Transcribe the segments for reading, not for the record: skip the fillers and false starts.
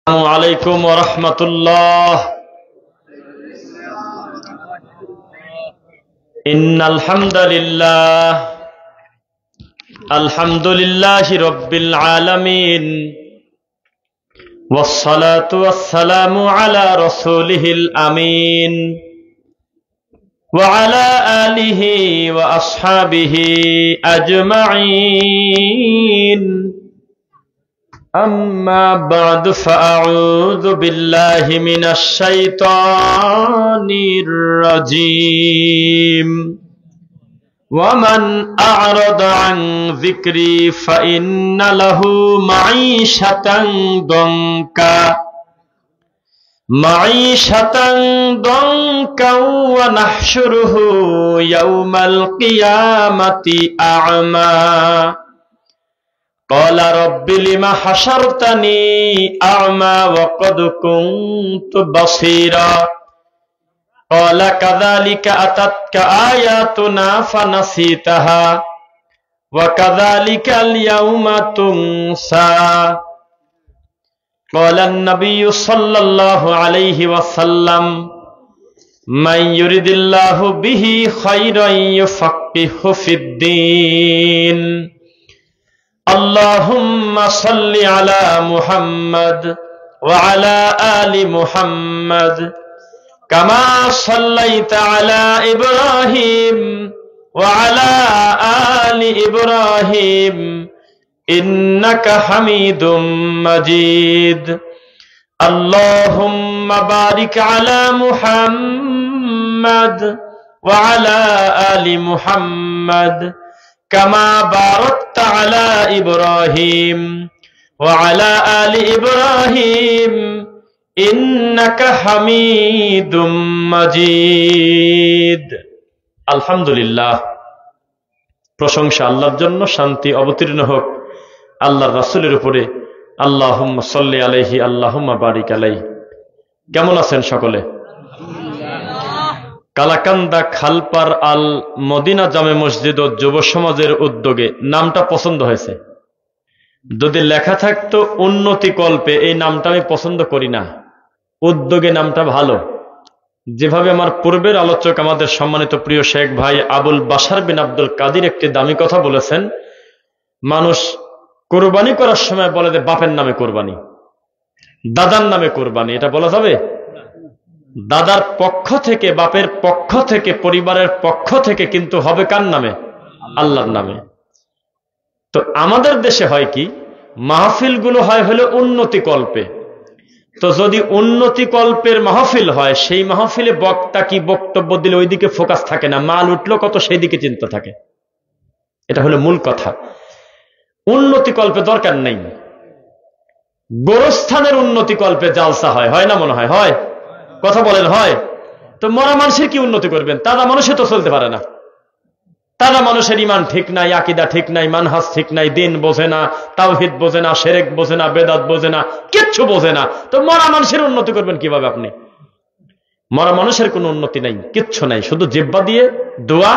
আসসালামু আলাইকুম ওয়া রাহমাতুল্লাহ। ইন্নাল হামদালিল্লাহ আলহামদুলিল্লাহি রাব্বিল আলামিন ওয়াস সালাতু ওয়াস সালামু আলা রাসূলিহিল আমিন ওয়া আলা আলিহি ওয়া আসহাবিহি আজমাইন। أما بعد فأعوذ بالله من الشيطان الرجيم ومن أعرض عن ذكري فإن له معيشة ضنكا ونحشره يوم القيامة أعمى قال رب لما حشرتني أعمى وقد كنت بصيرا قال كذلك أتتك آياتنا فنسيتها وكذلك اليوم تنسى قال النبي صلى الله عليه وسلم من يرد الله به خيرا يفقهه في الدين اللهم صل على محمد وعلى آل محمد كما صليت على إبراهيم وعلى آل إبراهيم إنك حميد مجيد اللهم بارك على محمد وعلى آل محمد كما باركت على إبراهيم وعلى آل إبراهيم إنك حميد مجيد আলহামদুলিল্লাহ। প্রশংসা আল্লাহর জন্য, শান্তি অবতীর্ণ হোক আল্লাহর রাসূলের উপরে। আল্লাহুম্মা সাল্লি আলাইহি আল্লাহুম্মা বারিক আলাইহি। কেমন আছেন সকলে? কালাকান্দা খালপার আল মদিনা জামে মসজিদ ও যুব সমাজের উদ্যোগে নামটা পছন্দ হয়েছে। যদি লেখা থাকতো উন্নতি কল্পে, এই নামটা আমি পছন্দ করি না। উদ্যোগে নামটা ভালো। যেভাবে আমার পূর্বের আলোচক আমাদের সম্মানিত প্রিয় শেখ ভাই আবুল বাশার বিন আব্দুল কাদির একটি দামি কথা বলেছেন, মানুষ কোরবানি করার সময় বলে যে বাপের নামে কোরবানি, দাদার নামে কোরবানি। এটা বলা যাবে? দাদার পক্ষ থেকে, বাপের পক্ষ থেকে, পরিবারের পক্ষ থেকে, কিন্তু হবে কার নামে? আল্লাহর নামে। তো আমাদের দেশে হয় কি, মাহফিলগুলো হয় হলো উন্নতি কল্পে। তো যদি উন্নতি কল্পের মাহফিল হয়, সেই মাহফিলে বক্তা কি বক্তব্য দিলে ওইদিকে ফোকাস থাকে না, মাল উঠলো কত সেই দিকে চিন্তা থাকে। এটা হলো মূল কথা। উন্নতি কল্পে দরকার নেই। গোরস্থানের উন্নতি কল্পে জালসা হয়, হয় না? মনে হয় হয়। কথা বলেন হয়? তো মরা মানুষের কি উন্নতি করবেন? তারা মানুষে তো চলতে পারে না। তারা মানুষের ইমান ঠিক নাই, আকীদা ঠিক নাই, মানহাজ ঠিক নাই, দিন বোঝে না, তাওহীদ বোঝে না, শিরক বোঝে না, বেদাত বোঝে না, কিচ্ছু বোঝে না। তো মরা মানুষের উন্নতি করবেন কিভাবে আপনি? মরা মানুষের কোনো উন্নতি নাই, কিচ্ছু নাই। শুধু জিহ্বা দিয়ে দোয়া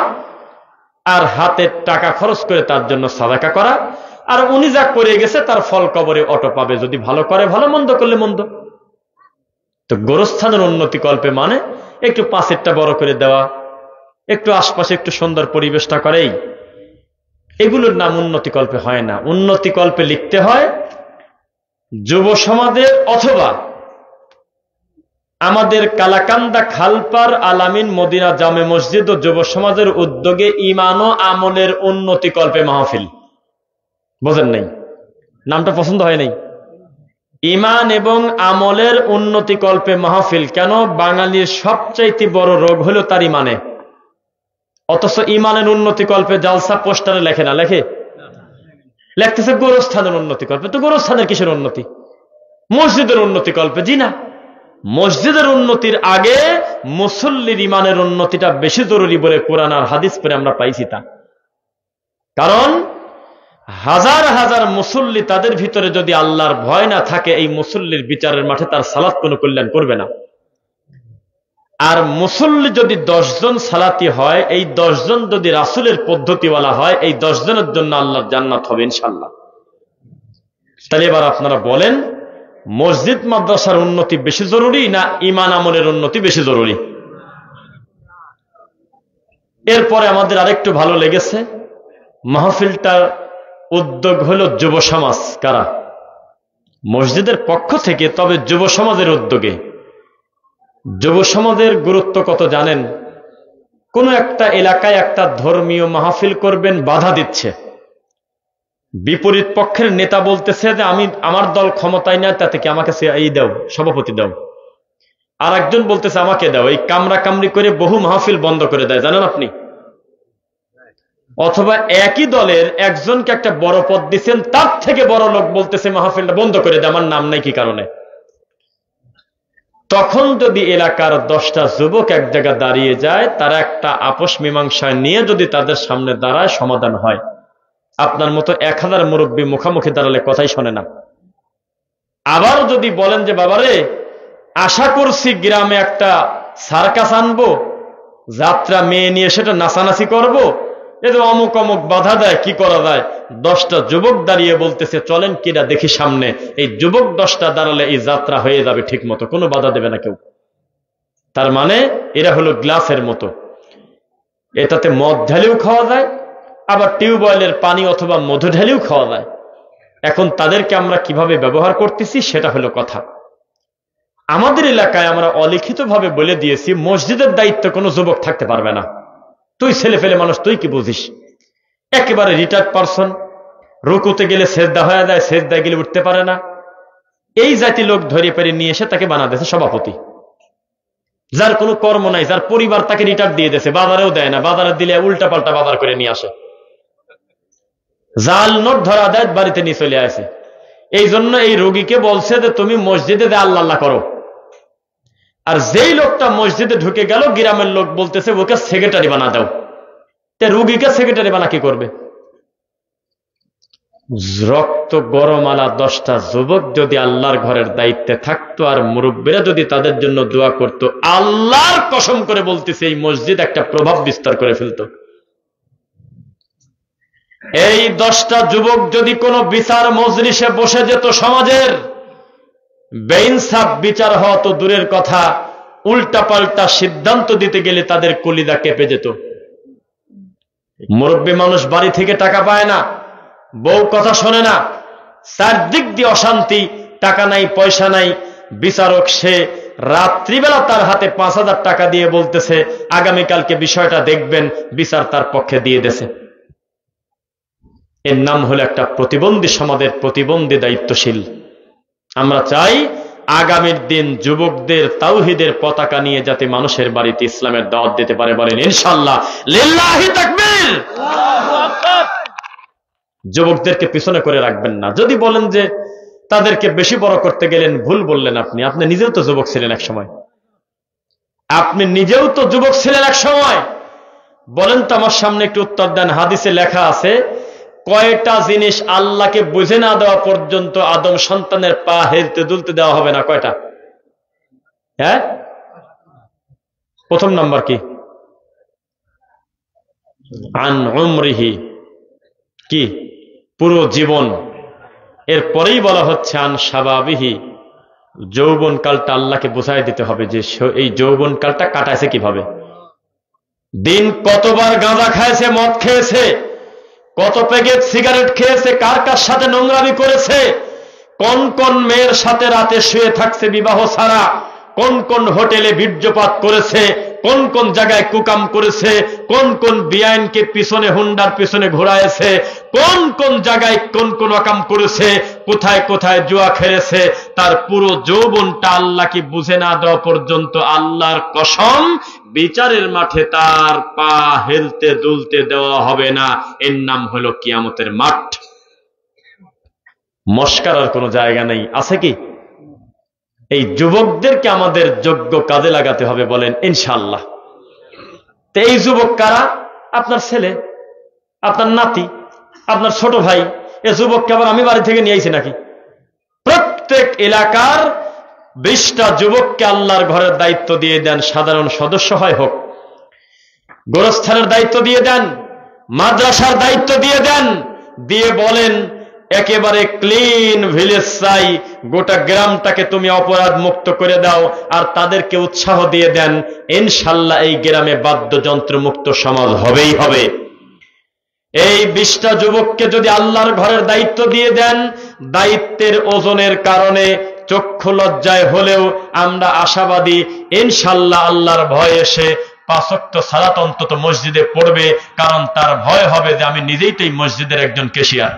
আর হাতে টাকা খরচ করে তার জন্য সাদাকা করা, আর উনি যা করে গেছে তার ফল কবরে অটো পাবে। যদি ভালো করে ভালো, মন্দ করলে মন্দ। তো গোরস্থানের উন্নতি কল্পে মানে একটু পাশেরটা বড় করে দেওয়া, একটু আশপাশে একটু সুন্দর পরিবেশটা করেই, এগুলোর নাম উন্নতি কল্পে হয় না। উন্নতি কল্পে লিখতে হয় যুব সমাজের অথবা আমাদের কালাকান্দা খালপার আলামিন মদিনা জামে মসজিদ ও যুব সমাজের উদ্যোগে ইমান ও আমলের উন্নতি কল্পে মাহফিল। বোঝেন নাই? নামটা পছন্দ হয় নাই? ইমান এবং আমলের উন্নতি কল্পে মাহফিল। কেন? বাঙালির সবচাইতে বড় রোগ হলো তার ইমানে। অথচ ইমানের উন্নতি কল্পে জালসা পোস্টারে লেখে না, লেখে? লেখতেছে গোরস্থানের উন্নতি কল্পে। তো গোরস্থানের কিসের উন্নতি? মসজিদের উন্নতি কল্পে। জি না, মসজিদের উন্নতির আগে মুসল্লির ইমানের উন্নতিটা বেশি জরুরি বলে কোরআন আর হাদিস পড়ে আমরা পাইছি তা। কারণ হাজার হাজার মুসল্লি, তাদের ভিতরে যদি আল্লাহর ভয় না থাকে, এই মুসল্লির বিচারের মাঠে তার সালাত কোনো কল্যাণ করবে না। আর মুসল্লি যদি 10 জন সালাতি হয়, এই 10 জন যদি রাসূলের পদ্ধতিওয়ালা হয়, এই 10 জনের জন্য আল্লাহর জান্নাত হবে ইনশাআল্লাহ। তাহলে এবার আপনারা বলেন, মসজিদ মাদ্রাসার উন্নতি বেশি জরুরি না ঈমান আমলের উন্নতি বেশি জরুরি? এরপরে আমাদের আরেকটু ভালো লেগেছে, মাহফিলটার উদ্যোগ হলো যুব সমাজ। কারা? মসজিদের পক্ষ থেকে, তবে যুব সমাজের উদ্যোগে। যুব সমাজের গুরুত্ব কত জানেন? কোন একটা এলাকায় একটা ধর্মীয় মাহফিল করবেন, বাধা দিচ্ছে, বিপরীত পক্ষের নেতা বলতেছে যে আমার দল ক্ষমতায় না, তাতে কি আমাকে এই দাও, সভাপতি দাও। আর একজন বলতেছে আমাকে দাও। এই কামরা কামড়ি করে বহু মাহফিল বন্ধ করে দেয়, জানেন আপনি? অথবা একই দলের একজনকে একটা বড় পদ দিচ্ছেন, তার থেকে বড় লোক বলতেছে মাহফিলটা বন্ধ করে দেয়, আমার নাম নাই কি কারণে। তখন যদি এলাকার 10টা যুবক এক জায়গায় দাঁড়িয়ে যায়, তারা একটা আপোষ মীমাংসায় নিয়ে যদি তাদের সামনে দাঁড়ায়, সমাধান হয়। আপনার মতো 1000 মুরব্বী মুখামুখি দাঁড়ালে কথাই শোনে না। আবার যদি বলেন যে বাবারে, আশা করছি গ্রামে একটা সার্কাস আনবো, যাত্রা মেয়ে নিয়ে সেটা নাচানাচি করবো, এদের অমুক অমুক বাধা দেয়, কি করা যায়? 10টা যুবক দাঁড়িয়ে বলতেছে চলেন কিনা দেখি সামনে। এই যুবক 10টা দাঁড়ালে এই যাত্রা হয়ে যাবে ঠিক মতো, কোনো বাধা দেবে না কেউ। তার মানে এরা হলো গ্লাসের মতো, এটাতে মদ ঢালেও খাওয়া যায়, আবার টিউবওয়েলের পানি অথবা মধু ঢালেও খাওয়া যায়। এখন তাদেরকে আমরা কিভাবে ব্যবহার করতেছি সেটা হলো কথা। আমাদের এলাকায় আমরা অলিখিতভাবে বলে দিয়েছি, মসজিদের দায়িত্ব কোনো যুবক থাকতে পারবে না। তুই ছেলে ফেলে মানুষ, তুই কি বুঝিস? একেবারে রিটায়ার্ড পারসন, রুকুতে গেলে সেজদা হয়ে যায়, সেজদায় গেলে উঠতে পারে না, এই জাতি লোক ধরে পেরে নিয়ে এসে তাকে বানা দিয়েছে সভাপতি, যার কোনো কর্ম নাই, যার পরিবার তাকে রিটায়ার দিয়ে দিয়েছে, বাজারেও দেয় না, বাজারে দিলে উল্টা পাল্টা বাজার করে নিয়ে আসে, জাল নোট ধরা দেয়, বাড়িতে নিয়ে চলে আসে। এই জন্য এই রোগীকে বলছে যে তুমি মসজিদে আল্লাহ আল্লাহ করো। আর যেই লোকটা মসজিদে ঢুকে গেল, গ্রামের লোক বলতেছে ওকে সেক্রেটারি বানা দাও। তে রুগীকে সেক্রেটারি বানা কি করবে? রক্ত গরমালা 10টা যুবক যদি আল্লাহর ঘরের দায়িত্বে থাকতো, আর মুরব্বীরা যদি তাদের জন্য দোয়া করত, আল্লাহর কসম করে বলতেছে এই মসজিদ একটা প্রভাব বিস্তার করে ফেলত। এই 10টা যুবক যদি কোনো বিচার মজলিসে বসে যেত, সমাজের বেইনসাফ বিচার হওয়া তো দূরের কথা, উল্টা পাল্টা সিদ্ধান্ত দিতে গেলে তাদের কলিজা কেঁপে যেত। মুরব্বী মানুষ বাড়ি থেকে টাকা পায় না, বউ কথা শোনে না, চারদিক দিয়ে অশান্তি, টাকা নাই পয়সা নাই। বিচারক সে রাত্রিবেলা তার হাতে 5000 টাকা দিয়ে বলতেছে আগামীকালকে বিষয়টা দেখবেন, বিচার তার পক্ষে দিয়ে দেছে। এর নাম হলো একটা প্রতিবন্ধী সমাজের প্রতিবন্ধী দায়িত্বশীল। আমরা চাই আগামীর দিন যুবকদের তাওহীদের পতাকা নিয়ে যাতে মানুষের বাড়িতে ইসলামের দাওয়াত দিতে পারে, বলেন ইনশাআল্লাহ। লিল্লাহি তাকবীর। যুবকদেরকে পিছনে করে রাখবেন না। যদি বলেন যে তাদেরকে বেশি বড় করতে গেলেন, ভুল বললেন। আপনি নিজেও তো যুবক ছিলেন এক সময়, আপনি নিজেও তো যুবক ছিলেন এক সময়। বলেন তো আমার সামনে একটু উত্তর দেন। হাদিসে লেখা আছে, কয়টা জিনিস আল্লাহকে বুঝে না দেওয়া পর্যন্ত আদম সন্তানের পা হেলতে দুলতে দেওয়া হবে না? কয়টা? হ্যাঁ, প্রথম নাম্বার কি? আন উমরিহি, কি? পুরো জীবন। এরপরেই বলা হচ্ছে আন শাবাবিহি, যৌবন কালটা আল্লাহকে বুঝাই দিতে হবে যে এই যৌবন কালটা কাটাইছে কিভাবে, দিন কতবার গাঁজা খাইছে, মদ খেয়েছে, কত প্যাকেট সিগারেট খেয়েছে, কার কার সাথে নোংরামি করেছে, কোন কোন মেয়ের সাথে রাতে শুয়ে থাকছে বিবাহ ছাড়া, কোন কোন হোটেলে বীর্যপাত করেছে, কোন কোন জায়গায় কুকাম করেছে, কোন কোন বিআইনকে পিছনে হুন্ডার পিছনে ঘোরায়েছে, কোন কোন জায়গায় কোন কোন অকাম করেছে, কোথায় কোথায় জুয়া খেলেছে, তার পুরো যৌবনটা আল্লাহকে বুঝে না দেওয়া পর্যন্ত আল্লাহর কসম বিচারের মাঠে তার পা হেলতে দুলতে দেওয়া হবে না। এর নাম হলো কিয়ামতের মাঠ। মস্কারার কোনো জায়গা নেই। আছে কি? এই যুবকদেরকে আমাদের যোগ্য কাজে লাগাতে হবে, বলেন ইনশাআল্লাহ। তো এই যুবক কারা? আপনার ছেলে, আপনার নাতি, আপনার ছোট ভাই। এ যুবককে আবার আমি বাড়ি থেকে নিয়ে আইছি নাকি? প্রত্যেক এলাকার 20টা যুবককে আল্লাহর ঘরের দায়িত্ব দিয়ে দেন, সাধারণ সদস্য হয় হোক, গোরস্থানের দায়িত্ব দিয়ে দেন, মাদ্রাসার দায়িত্ব দিয়ে দেন, দিয়ে বলেন একেবারে ক্লিন ভিলেজ চাই, গোটা গ্রামটাকে তুমি অপরাধ মুক্ত করে দাও আর তাদেরকে উৎসাহ দিয়ে দেন, ইনশাল্লাহ এই গ্রামে বাদ্যযন্ত্র মুক্ত সমাজ হবেই হবে। এই 20টা যুবককে যদি আল্লাহর ঘরের দায়িত্ব দিয়ে দেন, দায়িত্বের ওজনের কারণে চক্ষু লজ্জায় হলেও আমরা আশাবাদী ইনশাল্লাহ আল্লাহর ভয় এসে 5 ওয়াক্ত সালাত অন্তত মসজিদে পড়বে, কারণ তার ভয় হবে যে আমি নিজেই তো এই মসজিদের একজন কেশিয়ার।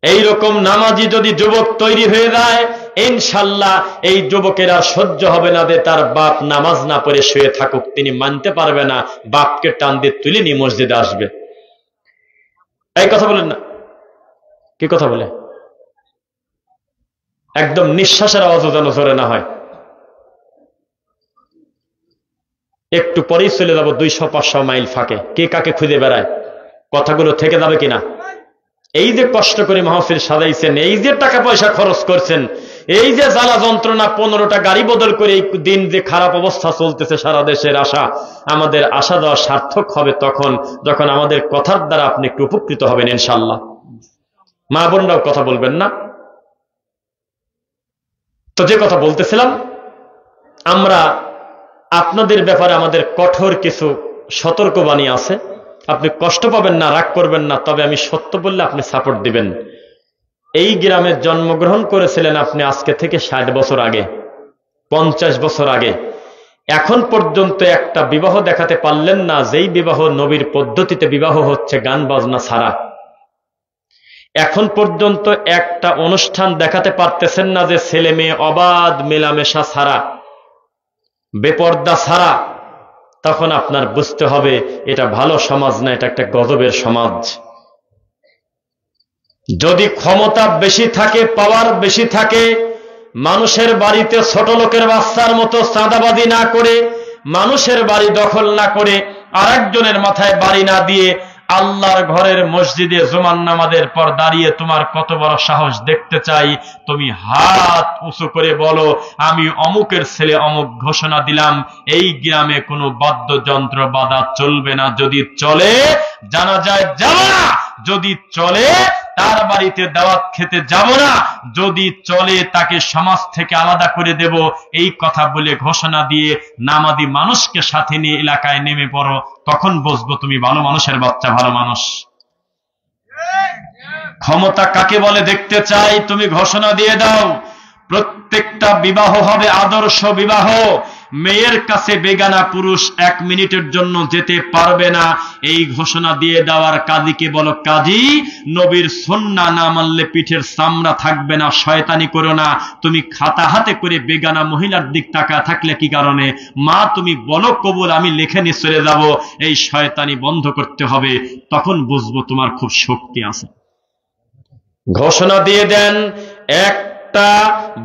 এইরকম নামাজি যদি যুবক তৈরি হয়ে যায়, ইনশাল্লাহ এই যুবকের আর সহ্য হবে না যে তার বাপ নামাজ না পড়ে শুয়ে থাকুক, তিনি মানতে পারবে না, বাপকে টান দিয়ে তুলে নিয়ে মসজিদে আসবে। এই কথা বলেন না? কি কথা বলে? একদম নিঃশ্বাসের আওয়াজও যেন জোরে না হয়। একটু পরেই চলে যাব 200-500 মাইল ফাঁকে, কে কাকে খুঁজে বেড়ায়, কথাগুলো থেকে যাবে কিনা? এই যে কষ্ট করে মাহফিল সাজাইছেন, এই যে টাকা পয়সা খরচ করছেন, এই যে জ্বালা যন্ত্রণা, 15টা গাড়ি বদল করে এই দিন যে খারাপ অবস্থা চলতেছে সারা দেশের, আশা আমাদের আশা দেওয়া সার্থক হবে তখন যখন আমাদের কথার দ্বারা আপনি একটু উপকৃত হবেন ইনশাল্লাহ। মা বোনরাও কথা বলবেন না? তো যে কথা বলতেছিলাম, আমরা আপনাদের ব্যাপারে আমাদের কঠোর কিছু সতর্কবাণী আছে। আপনি কষ্ট পাবেন না, রাগ করবেন না, তবে আমি সত্য বললে আপনি সাপোর্ট দিবেন। এই গ্রামে জন্মগ্রহণ করেছিলেন আপনি আজকে থেকে 60 বছর আগে, 50 বছর আগে। এখন পর্যন্ত একটা বিবাহ দেখাতে পারলেন না যেই বিবাহ নবীর পদ্ধতিতে বিবাহ হচ্ছে, গান বাজনা ছাড়া। এখন পর্যন্ত একটা অনুষ্ঠান দেখাতে পারতেছেন না যে ছেলে মেয়ে অবাধ মেলামেশা ছাড়া, বেপর্দা ছাড়া। তখন আপনার বুঝতে হবে এটা ভালো সমাজ না, এটা একটা গজবের সমাজ। যদি ক্ষমতা বেশি থাকে, পাওয়ার বেশি থাকে, মানুষের বাড়িতে ছোট লোকের বাচ্চার মতো চাঁদাবাজি না করে, মানুষের বাড়ি দখল না করে, আরেকজনের মাথায় বাড়ি না দিয়ে, আল্লাহর ঘরের মসজিদে জুমার নামাজের পর দাঁড়িয়ে তোমার কত বড় সাহস দেখতে চাই। তুমি হাত উঁচু করে বলো, আমি অমুকের ছেলে অমুক ঘোষণা দিলাম, এই গ্রামে কোনো বাদ্যযন্ত্র বাধা চলবে না। যদি চলে জানাজায় যাব না, যদি চলে তার বাড়িতে দাওয়াত খেতে যাব না, যদি চলে তাকে সমাজ থেকে আলাদা করে দেব। এই কথা বলে ঘোষণা দিয়ে নামাজি মানুষকে সাথে নিয়ে এলাকায় নেমে পড়ো, তখন বুঝবো তুমি ভালো মানুষের বাচ্চা, ভালো মানুষ। ক্ষমতা কাকে বলে দেখতে চাই, তুমি ঘোষণা দিয়ে দাও প্রত্যেকটা বিবাহ হবে আদর্শ বিবাহ। মেয়ের কাছে বেগানা পুরুষ 1 মিনিটের জন্য যেতে পারবে না, এই ঘোষণা দিয়ে দেওয়ার কাজীকে বলো, কাজী নবীর সুন্নাহ না মানলে পিঠের চামড়া থাকবে না, শয়তানি করো না। তুমি খাতা হাতে করে বেগানা মহিলার দিক তাকা থাকলে কি কারণে? মা তুমি বলো কবুল, আমি লিখে নিয়ে চলে যাব। এই শয়তানি বন্ধ করতে হবে, তখন বুঝবো তোমার খুব শক্তি আছে। ঘোষণা দিয়ে দেন, একটা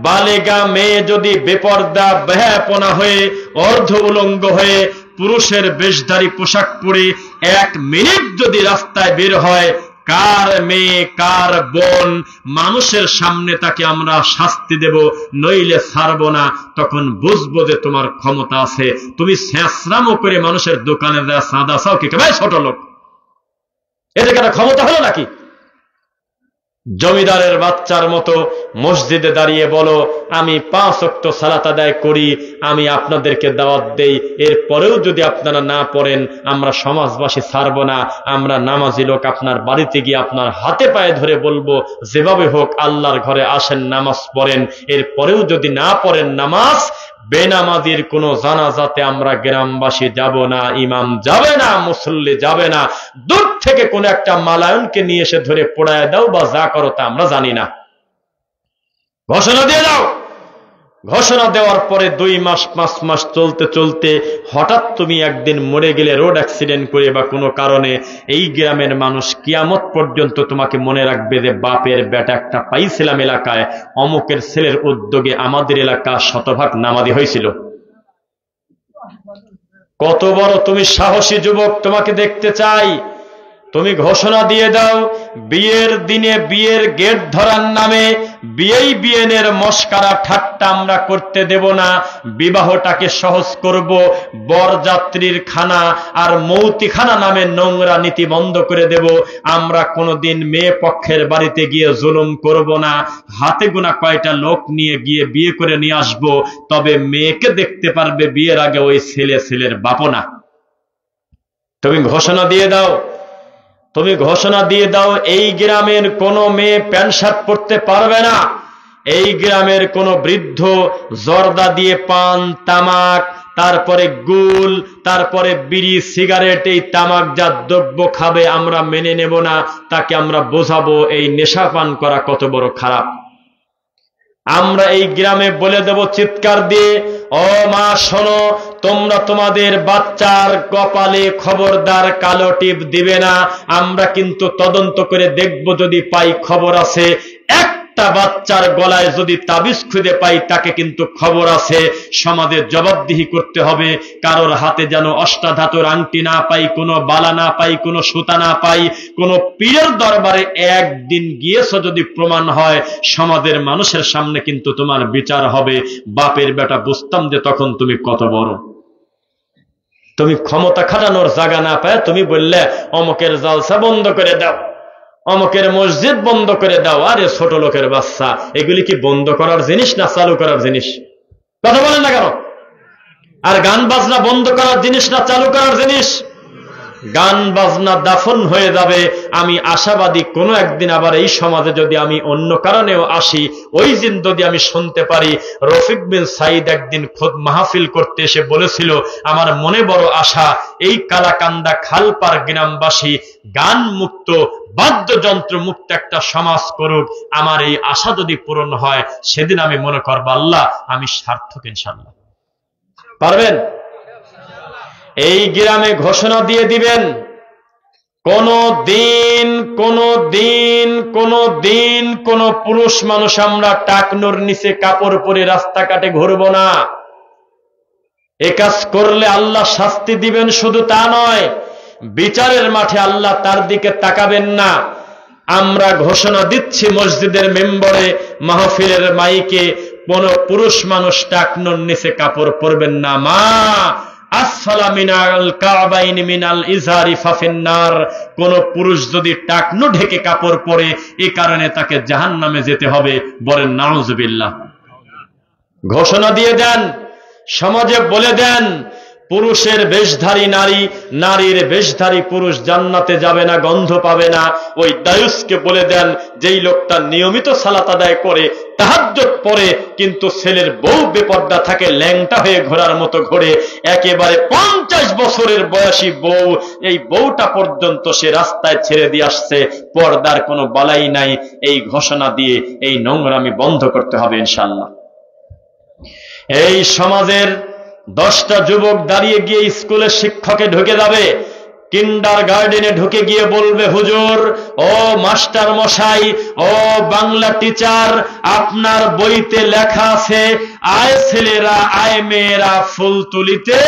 বালেগা মেয়ে যদি বেপর্দা বেহাপনা হয়ে অর্ধ উলঙ্গ হয়ে পুরুষের বেশধারী পোশাক পরে 1 মিনিট যদি রাস্তায় বের হয়, কার মেয়ে কার বোন, মানুষের সামনে তাকে আমরা শাস্তি দেব, নইলে ছাড়বো না। তখন বুঝবো যে তোমার ক্ষমতা আছে। তুমি ছেঁচড়ামো করে মানুষের দোকানে দেওয়া সাদা চাও কি ভাই ছোট লোক, এদের একটা ক্ষমতা হলো নাকি? জমিদারের বাচ্চার মতো মসজিদে দাঁড়িয়ে বলো, আমি 5 ওয়াক্ত সালাত আদায় করি, আমি আপনাদেরকে দাওয়াত দেই, এরপরেও যদি আপনারা না পড়েন আমরা সমাজবাসী ছাড়ব না। আমরা নামাজি লোক, আপনার বাড়িতে গিয়ে আপনার হাতে পায়ে ধরে বলবো, যেভাবে হোক আল্লাহর ঘরে আসেন, নামাজ পড়েন। এরপরেও যদি না পড়েন নামাজ, বেনামাজির কোন জানাজাতে আমরা গ্রামবাসী যাব না, ইমাম যাবে না, মুসল্লি যাবে না। দূর থেকে কোন একটা মালায়নকে নিয়ে এসে ধরে পোড়ায় দাও বা যা করো তা আমরা জানি না। ঘোষণা দিয়ে দাও। ঘোষণা দেওয়ার পরে 2 মাস 5 মাস চলতে চলতে হঠাৎ তুমি একদিন মরে গেলে, রোড অ্যাক্সিডেন্ট করে বা কোনো কারণে, এই গ্রামের মানুষ কিয়ামত পর্যন্ত তোমাকে মনে রাখবে যে বাপের বেটা একটা পাইছিলাম এলাকায়, অমুকের ছেলের উদ্যোগে আমাদের এলাকা শতভাগ নামাজি হয়েছিল। কত বড় তুমি সাহসী যুবক, তোমাকে দেখতে চাই। তুমি ঘোষণা দিয়ে দাও, বিয়ের দিনে বিয়ের গেট ধরার নামে বিয়েই বিয়েনের মস্কারা ঠাট্টা আমরা করতে দেব না, বিবাহটাকে সহজ করব, বরযাত্রীর খানা আর মৌতিখানা নামে নোংরা নীতি বন্ধ করে দেব। আমরা কোনোদিন মেয়ে পক্ষের বাড়িতে গিয়ে জুলুম করব না, হাতে গোনা কয়টা লোক নিয়ে গিয়ে বিয়ে করে নিয়ে আসব, তবে মেয়েকে দেখতে পারবে বিয়ের আগে ওই ছেলে ছেলের বাপ না। তুমি ঘোষণা দিয়ে দাও, তুমি ঘোষণা দিয়ে দাও, এই গ্রামের কোনো মেয়ে প্যান্ট শার্ট পরতে পারবে না, এই গ্রামের কোনো বৃদ্ধ জর্দা দিয়ে পান, তামাক, তারপরে গুল, তারপরে বিড়ি, সিগারেট, এই তামাকজাত দ্রব্য খাবে, আমরা মেনে নেব না। তাকে আমরা বোঝাবো এই নেশা পান করা কত বড় খারাপ। আমরা এই গ্রামে বলে দেব চিৎকার দিয়ে, ও মা শোনো, তোমরা তোমাদের বাচ্চার কপালে খবরদার কালো টিপ দিবে না। আমরা কিন্তু তদন্ত করে দেখব, যদি পাই খবর আছে, একটা বাচ্চার গলায় যদি তাবিজ খুঁজে পাই, তাকে কিন্তু খবর আছে, সমাজে জবাবদিহি করতে হবে। কারোর হাতে যেন অষ্টাধাতুর আংটি না পাই, কোনো বালা না পাই, কোনো সুতা না পাই। কোনো পীরের দরবারে একদিন গিয়েছ যদি প্রমাণ হয়, সমাজের মানুষের সামনে কিন্তু তোমার বিচার হবে। বাপের বেটা বুঝতাম যে তখন তুমি কত বড়। তুমি ক্ষমতা খাটানোর জায়গা না পায় তুমি বললে অমুকের জালসা বন্ধ করে দাও, অমুকের মসজিদ বন্ধ করে দাও। আরে ছোট লোকের বাচ্চা, এগুলি কি বন্ধ করার জিনিস না চালু করার জিনিস? কথা বলেন না কেন? আর গান বাজনা বন্ধ করার জিনিস না চালু করার জিনিস? গান বাজনা দাফন হয়ে যাবে। আমি আশাবাদী কোনো একদিন আবার এই সমাজে যদি আমি অন্য কারণেও আসি, ওই দিন যদি আমি শুনতে পারি রফিক বিন সাইদ একদিন খোদ মাহফিল করতে এসে বলেছিল, আমার মনে বড় আশা এই কালাকান্দা খালপার গ্রামবাসী গান মুক্ত, বাদ্যযন্ত্র মুক্ত একটা সমাজ করুক। আমার এই আশা যদি পূরণ হয়, সেদিন আমি মনে করব আল্লাহ আমি সার্থক। ইনশাআল্লাহ পারবেন? এই গ্রামে ঘোষণা দিয়ে দিবেন, কোনো দিন কোন পুরুষ মানুষ আমরা টাকনোর নিচে কাপড় পরে রাস্তাঘাটে ঘুরবো না। এ কাজ করলে আল্লাহ শাস্তি দিবেন, শুধু তা নয়, বিচারের মাঠে আল্লাহ তার দিকে তাকাবেন না। আমরা ঘোষণা দিচ্ছি মসজিদের মেম্বরে, মাহফিলের মাইকে, কোন পুরুষ মানুষ টাকনোর নিচে কাপড় পরবেন না। মা আসফালা মিনাল কাবাইনি মিনাল ইজারি ফাফিন্নার। কোন পুরুষ যদি টাকনো ঢেকে কাপড় পরে, এ কারণে তাকে জাহান্নামে যেতে হবে। বলেন নাউজুবিল্লাহ। ঘোষণা দিয়ে দেন, সমাজে বলে দেন, পুরুষের বেশধারী নারী, নারীর বেশধারী পুরুষ জান্নাতে যাবে না, গন্ধ পাবে না। ওই দায়ুসকে বলে দেন, যেই লোকটা নিয়মিত সালাত আদায় করে, তাহাজ্জুদ পড়ে, কিন্তু ছেলের বউ বেপর্দা থাকে, ল্যাংটা হয়ে ঘোড়ার মতো ঘোরে, একেবারে 50 বছরের বয়সী বউ, এই বউটা পর্যন্ত সে রাস্তায় ছেড়ে দিয়ে আসছে, পর্দার কোনো বালাই নাই। এই ঘোষণা দিয়ে এই নোংরামি বন্ধ করতে হবে ইনশাআল্লাহ। এই সমাজের 10টা যুবক দাঁড়িয়ে গিয়ে স্কুলের শিক্ষকে ঢুকে যাবে, কিন্ডার গার্ডেনে ঢুকে গিয়ে বলবে, হুজুর, ও মাস্টার মশাই, ও বাংলা টিচার, আপনার বইতে লেখা আছে আয় ছেলেরা আয় মেয়েরা ফুল তুলিতে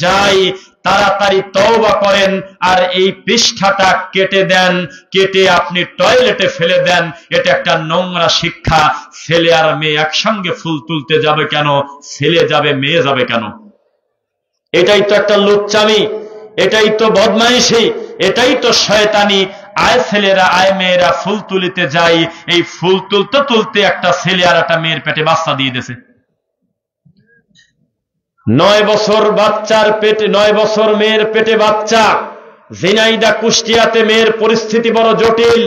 যাই, তাড়াতাড়ি তওবা করেন আর এই পৃষ্ঠাটা কেটে দেন, কেটে আপনি টয়লেটে ফেলে দেন। এটা একটা নোংরা শিক্ষা। ছেলে আর মেয়ে একসঙ্গে ফুল তুলতে যাবে কেন? ছেলে যাবে, মেয়ে যাবে কেন? এটাই তো একটা লুচ্চামি, এটাই তো বদমাইশি, এটাই তো শয়তানি। আয় ছেলেরা আয় মেয়েরা ফুল তুলিতে যাই, এই ফুল তুলতে তুলতে একটা ছেলে আর একটা মেয়ের পেটে বাচ্চা দিয়ে দিয়েছে। 9 বছর বাচ্চার পেটে, 9 বছর মেয়ের পেটে বাচ্চা। ঝিনাইদা কুষ্টিয়াতে মেয়ের পরিস্থিতি বড় জটিল।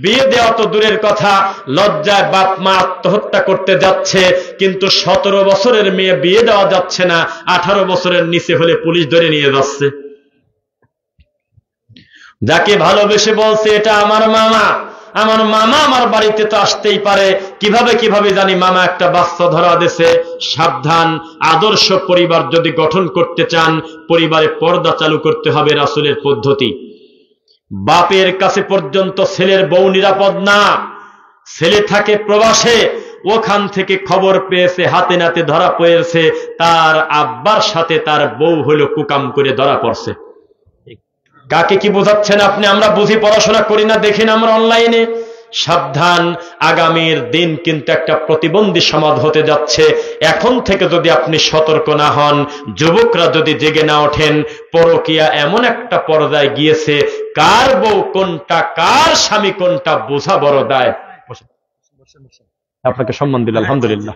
বিয়ে দেওয়া তো দূরের কথা, লজ্জায় বাপ মা আত্মহত্যা করতে যাচ্ছে, কিন্তু 17 বছরের মেয়ে বিয়ে দেওয়া যাচ্ছে না, 18 বছরের নিচে হলে পুলিশ ধরে নিয়ে যাচ্ছে। যাকে ভালোবেসে বলছে এটা আমার মামা, আমার মামা আমার বাড়িতে তো আসতেই পারে, কিভাবে জানি মামা একটা বাচ্চা ধরা দিছে। সাবধান, আদর্শ পরিবার যদি গঠন করতে চান, পরিবারে পর্দা চালু করতে হবে রাসূলের পদ্ধতি। বাপের কাছে পর্যন্ত ছেলের বউ নিরাপদ না। ছেলে থাকে প্রবাসে, ওখান থেকে খবর পেয়েছে, হাতে নাতে ধরা পড়েছে, তার আব্বার সাথে তার বউ হলো কুকাম করে ধরা পড়ছে। কাকে কি বোঝাচ্ছেন আপনি? আমরা বুঝি, পড়াশোনা করি না, দেখি না আমরা অনলাইনে সাবধান, আগামীর দিন কিন্তু একটা প্রতিবন্ধী সমাজ হতে যাচ্ছে। এখন থেকে যদি আপনি সতর্ক না হন, যুবকরা যদি জেগে না ওঠেন, পরকীয়া এমন একটা পর্যায়ে গিয়েছে, কার বউ কোনটা, কার স্বামী কোনটা বোঝা বড় দায়। আপনাকে সম্মান দিল, আলহামদুলিল্লাহ।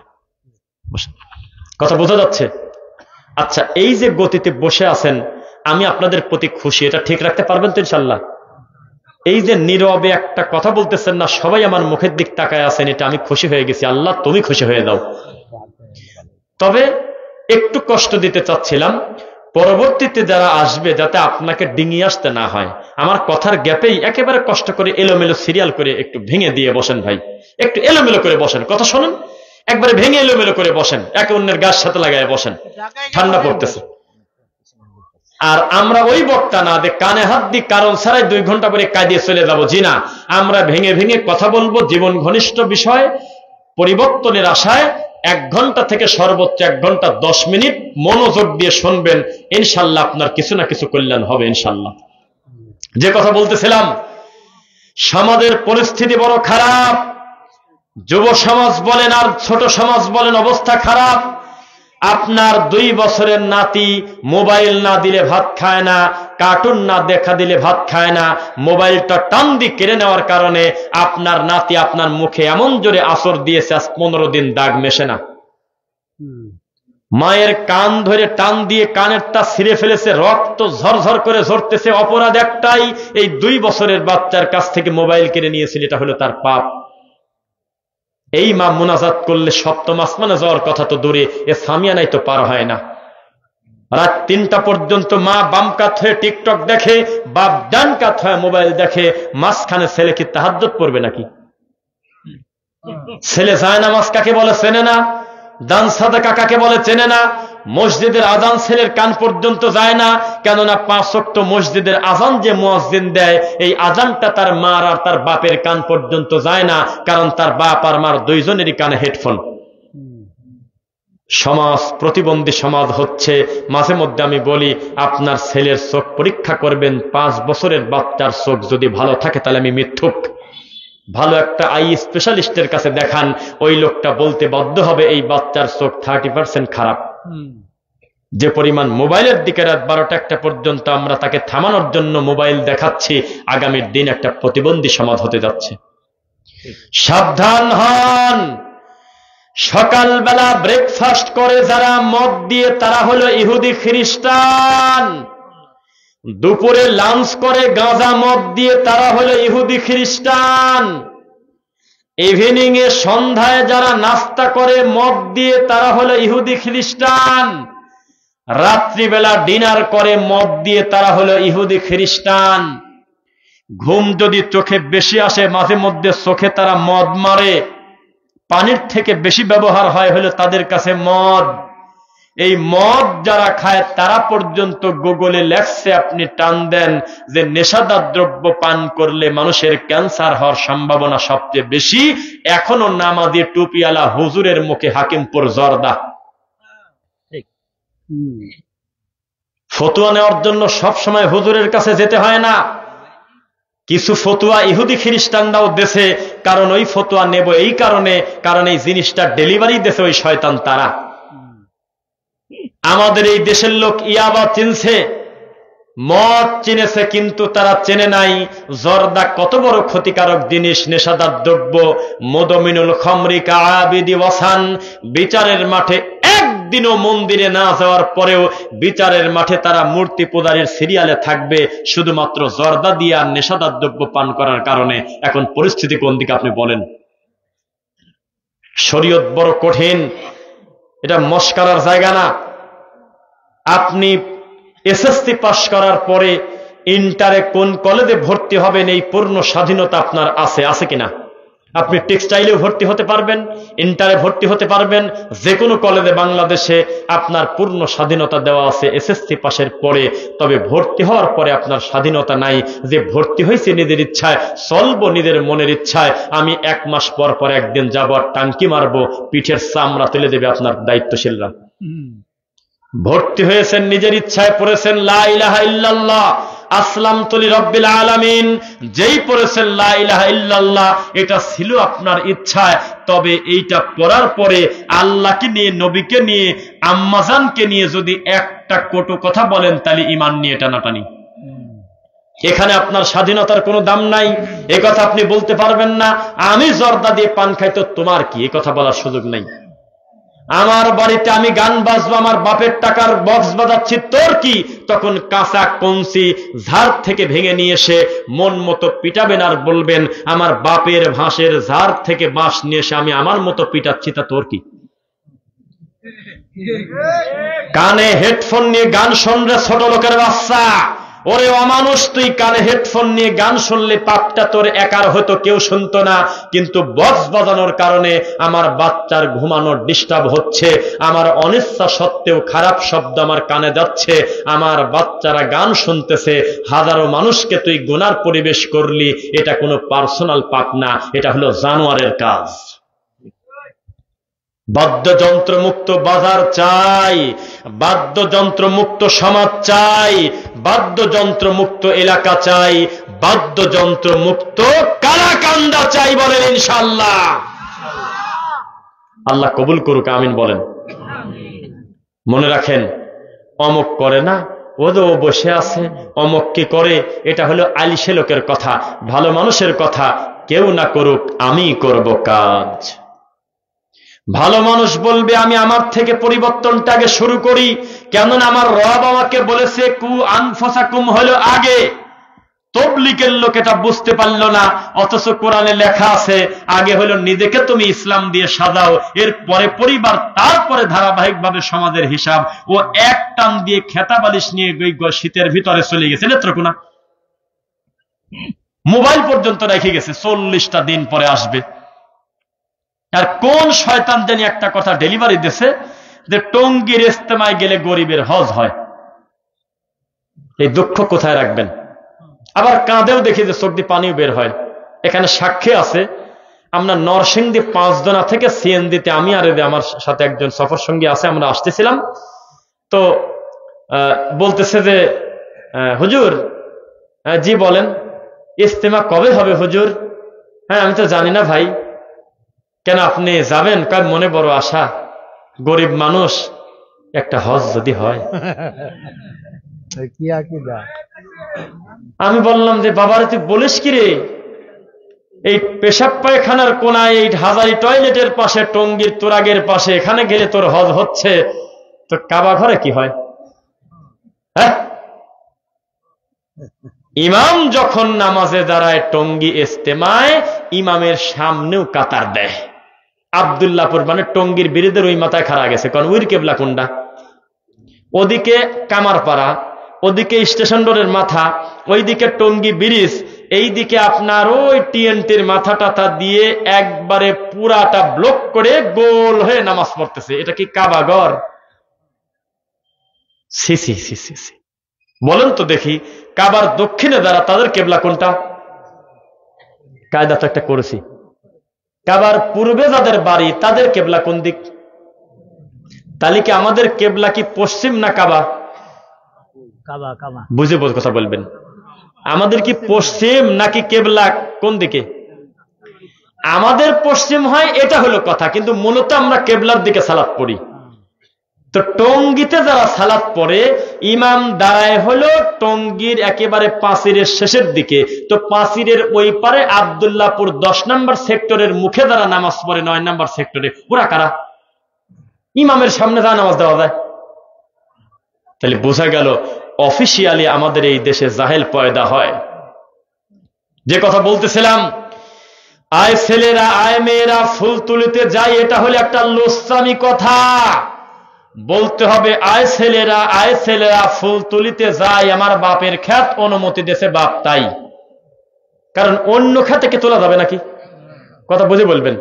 কথা বোঝা যাচ্ছে? আচ্ছা, এই যে গতিতে বসে আছেন, আমি আপনাদের প্রতি খুশি। এটা ঠিক রাখতে পারবেন তো ইনশাল্লাহ? এই যে নীরবে একটা কথা বলতেছেন না, সবাই আমার মুখের দিক তাকায় আছেন, এটা আমি খুশি হয়ে গেছি। আল্লাহ তুমি খুশি হয়ে দাও। তবে একটু কষ্ট দিতে চাচ্ছিলাম, পরবর্তীতে যারা আসবে যাতে আপনাকে ডিঙিয়ে আসতে না হয়। আমার কথার গ্যাপেই একেবারে কষ্ট করে এলোমেলো সিরিয়াল করে একটু ভেঙে দিয়ে বসেন ভাই, একটু এলোমেলো করে বসেন, কথা শোনেন, একবারে ভেঙে এলোমেলো করে বসেন, একে অন্যের গাছ সাথে লাগায় বসেন, ঠান্ডা পড়তেছে। আর আমরা ওই বক্তা না যে কানে হাত দিয়ে কারণ ছাড়াই 2 ঘন্টা পরে কাঁদিয়ে চলে যাব, জি না, আমরা ভেঙে ভেঙে কথা বলবো জীবন ঘনিষ্ঠ বিষয় পরিবর্তনের আশায়। 1 ঘন্টা থেকে সর্বোচ্চ 1 ঘন্টা 10 মিনিট মনোযোগ দিয়ে শুনবেন, ইনশাল্লাহ আপনার কিছু না কিছু কল্যাণ হবে ইনশাল্লাহ। যে কথা বলতেছিলাম, সমাজের পরিস্থিতি বড় খারাপ। যুব সমাজ বলেন আর ছোট সমাজ বলেন, অবস্থা খারাপ। আপনার 2 বছরের নাতি মোবাইল না দিলে ভাত খায় না, কার্টুন না দেখা দিলে ভাত খায় না। মোবাইলটা টান দিয়ে কেড়ে নেওয়ার কারণে আপনার নাতি আপনার মুখে এমন জোরে আসর দিয়েছে, আজ 15 দিন দাগ মেশে না। মায়ের কান ধরে টান দিয়ে কানেরটা ছিঁড়ে ফেলেছে, রক্ত ঝরঝর করে ঝরতেছে। অপরাধ একটাই, এই 2 বছরের বাচ্চার কাছ থেকে মোবাইল কেড়ে নিয়েছিল, এটা হলো তার পাপ। এই মা মুনাজাত করলে 7ম আসমানে যাওয়ার কথা তো দূরে, এ সামিয়ানাই তো পার হয় না। রাত 3টা পর্যন্ত মা বাম কাত হয়ে টিকটক দেখে, বাপ ডান কাত হয়ে মোবাইল দেখে। মাঝখানে ছেলে কি তাহাজ্জুদ পড়বে নাকি? ছেলে যায় নামাজ কাকে বলে চেনে না, দান সাদাকা কাকে বলে চেনে না। মসজিদের আজান ছেলের কান পর্যন্ত যায় না, কেননা 5 ওয়াক্ত মসজিদের আজান যে মুয়াজ্জিন দেয়, এই আজানটা তার মার আর তার বাপের কান পর্যন্ত যায় না, কারণ তার বাপ আর মার 2 জনেরই কানে হেডফোন। সমাজ প্রতিবন্ধী সমাজ হচ্ছে। মাঝে মধ্যে আমি বলি, আপনার ছেলের চোখ পরীক্ষা করবেন, 5 বছরের বাচ্চার চোখ যদি ভালো থাকে তাহলে আমি মিথ্যুক। ভালো একটা আই স্পেশালিস্টের কাছে দেখান, ওই লোকটা বলতে বাধ্য হবে এই বাচ্চার চোখ 30% খারাপ। যে পরিমাণ মোবাইলের দিকে রাত 12টা-1টা পর্যন্ত আমরা তাকে থামানোর জন্য মোবাইল দেখাচ্ছি, আগামীর দিন একটা প্রতিবন্ধী সমাজ হতে যাচ্ছে। সাবধান হন। সকালবেলা ব্রেকফাস্ট করে যারা মদ দিয়ে, তারা হলো ইহুদি খ্রিস্টান। দুপুরে লাঞ্চ করে গাঁজা মদ দিয়ে, তারা হলো ইহুদি খ্রিস্টান। ইভিনিং এ সন্ধ্যায় যারা নাস্তা করে মদ দিয়ে, তারা হলো ইহুদি খ্রিস্টান। রাত্রিবেলা ডিনার করে মদ দিয়ে, তারা হলো ইহুদি খ্রিস্টান। ঘুম যদি চোখে বেশি আসে, মাঝে মধ্যে চোখে তারা মদ মারে। পানির থেকে বেশি ব্যবহার হয় হলো তাদের কাছে মদ। এই মদ যারা খায় তারা পর্যন্ত গুগলে লেখছে, আপনি টান দেন যে নেশাদার দ্রব্য পান করলে মানুষের ক্যান্সার হওয়ার সম্ভাবনা সবচেয়ে বেশি। এখনো নামাজি টুপিওয়ালা হুজুরের মুখে হাকিমপুর জর্দা। ফতুয়া নেওয়ার জন্য সব সময় হুজুরের কাছে যেতে হয় না। কিছু ফতুয়া ইহুদি খ্রিস্টানরাও দেশে, কারণ ওই ফতুয়া নেব এই কারণে, কারণ এই জিনিসটা ডেলিভারি দেশে ওই শয়তান তারা। আমাদের এই দেশের লোক ইয়াবা চিনছে, মদ চিনেছে, কিন্তু তারা চেনে নাই জর্দা কত বড় ক্ষতিকারক জিনিস, নেশাদার দ্রব্য। মুদমিনুল খামরি কাআবিদি ওয়াসান। বিচারের মাঠে একদিনও মন্দিরে না যাওয়ার পরেও বিচারের মাঠে তারা মূর্তি পূজারীর সিরিয়ালে থাকবে, শুধুমাত্র জর্দা দিয়ে আর নেশাদার দ্রব্য পান করার কারণে। এখন পরিস্থিতি কোন দিকে আপনি বলেন? শরীয়ত বড় কঠিন, এটা মস্কারার জায়গা না। আপনি এসএসসি পাস করার পরে ইন্টারে কোন কলেজে ভর্তি হবেন, এই পূর্ণ স্বাধীনতা আপনার আছে কিনা? আপনি টেক্সটাইলেও ভর্তি হতে পারবেন, ইন্টারে ভর্তি হতে পারবেন, যে কোনো কলেজে বাংলাদেশে আপনার পূর্ণ স্বাধীনতা দেওয়া আছে এসএসসি পাশের পরে। তবে ভর্তি হওয়ার পরে আপনার স্বাধীনতা নাই, যে ভর্তি হয়েছে নিজের ইচ্ছায়, চলবো নিজের মনের ইচ্ছায়। আমি 1 মাস পর পর একদিন যাবো আর টাঙ্কি মারবো, পিঠের চামড়া তুলে দেবে আপনার দায়িত্বশীলরা। ভর্তি হয়েছেন নিজের ইচ্ছায়, পড়েছেন লা ইলাহা ইল্লাল্লাহ, আসলামতু লিরাব্বিল আলামিন, যেই পড়েছেন লা ইলাহা ইল্লাল্লাহ, এটা ছিল আপনার ইচ্ছায়, তবে এইটা পড়ার পরে আল্লাহকে নিয়ে, নবীকে নিয়ে, আম্মাজানকে নিয়ে যদি একটা কটু কথা বলেন, তাহলে ঈমান নিয়ে টানাটানি। এখানে আপনার স্বাধীনতার কোনো দাম নাই, এ কথা আপনি বলতে পারবেন না। আমি জর্দা দিয়ে পান খাই তো তোমার কি, এ কথা বলার সুযোগ নাই। আমার বাড়িতে আমি গান বাজবো, আমার বাপের টাকার বক্স বাজাচ্ছি, তোর কি? তখন কাঁচা কঞ্চি ঝাড় থেকে ভেঙে নিয়ে এসে মন মতো পিটাবেন আর বলবেন আমার বাপের ভাঁসের ঝাড় থেকে বাঁশ নিয়ে এসে আমি আমার মতো পিটাচ্ছি, তা তোর কি? কানে হেডফোন নিয়ে গান শুনলে ছোট লোকের বাচ্চা, ওরে অমানুষ, তুই কানে হেডফোন নিয়ে গান শুনলে পাপটা তোর একার হয়তো, কেউ শুনতো না, কিন্তু বক্স বাজানোর কারণে আমার বাচ্চার ঘুমানোর ডিস্টার্ব হচ্ছে, আমার অনিচ্ছা সত্ত্বেও খারাপ শব্দ আমার কানে যাচ্ছে, আমার বাচ্চারা গান শুনতেছে, হাজারো মানুষকে তুই গুনার পরিবেশ করলি, এটা কোনো পার্সোনাল পাপ না, এটা হলো জানোয়ারের কাজ। বাদ্যযন্ত্র মুক্ত বাজার চাই, বাদ্যযন্ত্র মুক্ত সমাজ চাই, বাদ্যযন্ত্র মুক্ত এলাকা চাই, বাদ্যযন্ত্র মুক্ত কারাকান্দা চাই, বলেন ইনশাআল্লাহ। আল্লাহ কবুল করুক, আমিন বলেন। মনে রাখেন, অমুক করে না, ও বসে আছে, অমুক কি করে, এটা হলো আলিশে লোকের কথা, ভালো মানুষের কথা। কেউ না করুক, আমি করব কাজ। ভালো মানুষ বলবে আমি আমার থেকে পরিবর্তনটাকে শুরু করি, কেননা আমার রব আমাকে বলেছে কু আনফুসাকুম হলো আগে। তাবলীগের লোক এটা বুঝতে পারল না, অথচ কোরআনে লেখা আছে আগে হলো নিজেকে তুমি ইসলাম দিয়ে সাজাও, এরপরে পরিবার, তারপরে ধারাবাহিকভাবে সমাজের হিসাব। ও এক টান দিয়ে খেতা বালিশ নিয়ে শীতের ভিতরে চলে গেছে নেত্রকোনা, মোবাইল পর্যন্ত রেখে গেছে, 40টা দিন পরে আসবে। আর কোন শয়তান জানি একটা কথা ডেলিভারি দিছে যে টঙ্গীর ইজতেমায় গেলে গরিবের হজ হয়। এই দুঃখ কোথায় রাখবেন? আবার কাঁদেও দেখি যে চোখ দিয়ে পানিও বের হয়। এখানে সাক্ষী আছে, আমরা নরসিংদী 5 জনা থেকে সিএনজিতে, আমি আর আমার সাথে একজন সফর সঙ্গী আছে, আমরা আসতেছিলাম, তো বলতেছে যে হুজুর, জি বলেন, ইজতেমা কবে হবে হুজুর? হ্যাঁ, আমি তো জানি না ভাই। কেন আপনি যাবেন? কার মনে বড় আশা, গরিব মানুষ, একটা হজ যদি হয়। আমি বললাম যে বাবারে তুই বলিস কি রে, এই পেশাব পায়খানার কোনায়, এই হাজারি টয়লেটের পাশে, টঙ্গীর তোরাগের পাশে, এখানে গেলে তোর হজ হচ্ছে, তো কাবা ঘরে কি হয়? হ্যাঁ, ইমাম যখন নামাজে দাঁড়ায় টঙ্গী ইজতেমায়, ইমামের সামনেও কাতার দেয়। আব্দুল্লাহপুর মানে টঙ্গীর বিরুদ্ধে ওই মাথায় খাড়া গেছে, কারণ উইর কেবলা কোনটা, ওদিকে কামারপাড়া, ওদিকে স্টেশন রোডের মাথা, ওইদিকে টঙ্গী ব্রিজ, এইদিকে আপনার ওই টিএনটির মাথা টাথা দিয়ে একবারে পুরাটা ব্লক করে গোল হয়ে নামাজ পড়তেছে। এটা কি কাবাঘর? সি সি সি সি সি, বলেন তো দেখি, কাবার দক্ষিণে যারা, তাদের কেবলা কোনটা? কায়দা তো একটা করেছি। কাবার পূর্বে যাদের বাড়ি, তাদের কেবলা কোন দিক? তাহলে কি আমাদের কেবলা কি পশ্চিম না কাবা? বুঝে কথা বলবেন, আমাদের কি পশ্চিম নাকি কেবলা কোন দিকে? আমাদের পশ্চিম হয়, এটা হলো কথা, কিন্তু মূলত আমরা কেবলার দিকে সালাত পড়ি। তো টঙ্গীতে যারা সালাত পড়ে, ইমাম দাঁড়ায় হলো টঙ্গীর একেবারে পাঁচিরের শেষের দিকে, তো পাঁচিরের ওই পারে আব্দুল্লাহপুর 10 নম্বর সেক্টরের মুখে যারা নামাজ পড়ে 9 নম্বর সেক্টরে, ওরা কারা? ইমামের সামনে যা নামাজ দেওয়া যায়। তাহলে বোঝা গেল অফিসিয়ালি আমাদের এই দেশে জাহেল পয়দা হয়। যে কথা বলতেছিলাম, আয় ছেলেরা, আয় মেয়েরা, ফুল তুলিতে যাই, এটা হলে একটা লোসামি কথা। বলতে হবে আয় ছেলেরা ফুল তুলিতে যাই, আমার বাপের খ্যাত অনুমতি দেশে বাপ তাই। কারণ অন্য খ্যাতে কে তোলা যাবে নাকি? কথা বুঝে বলবেন।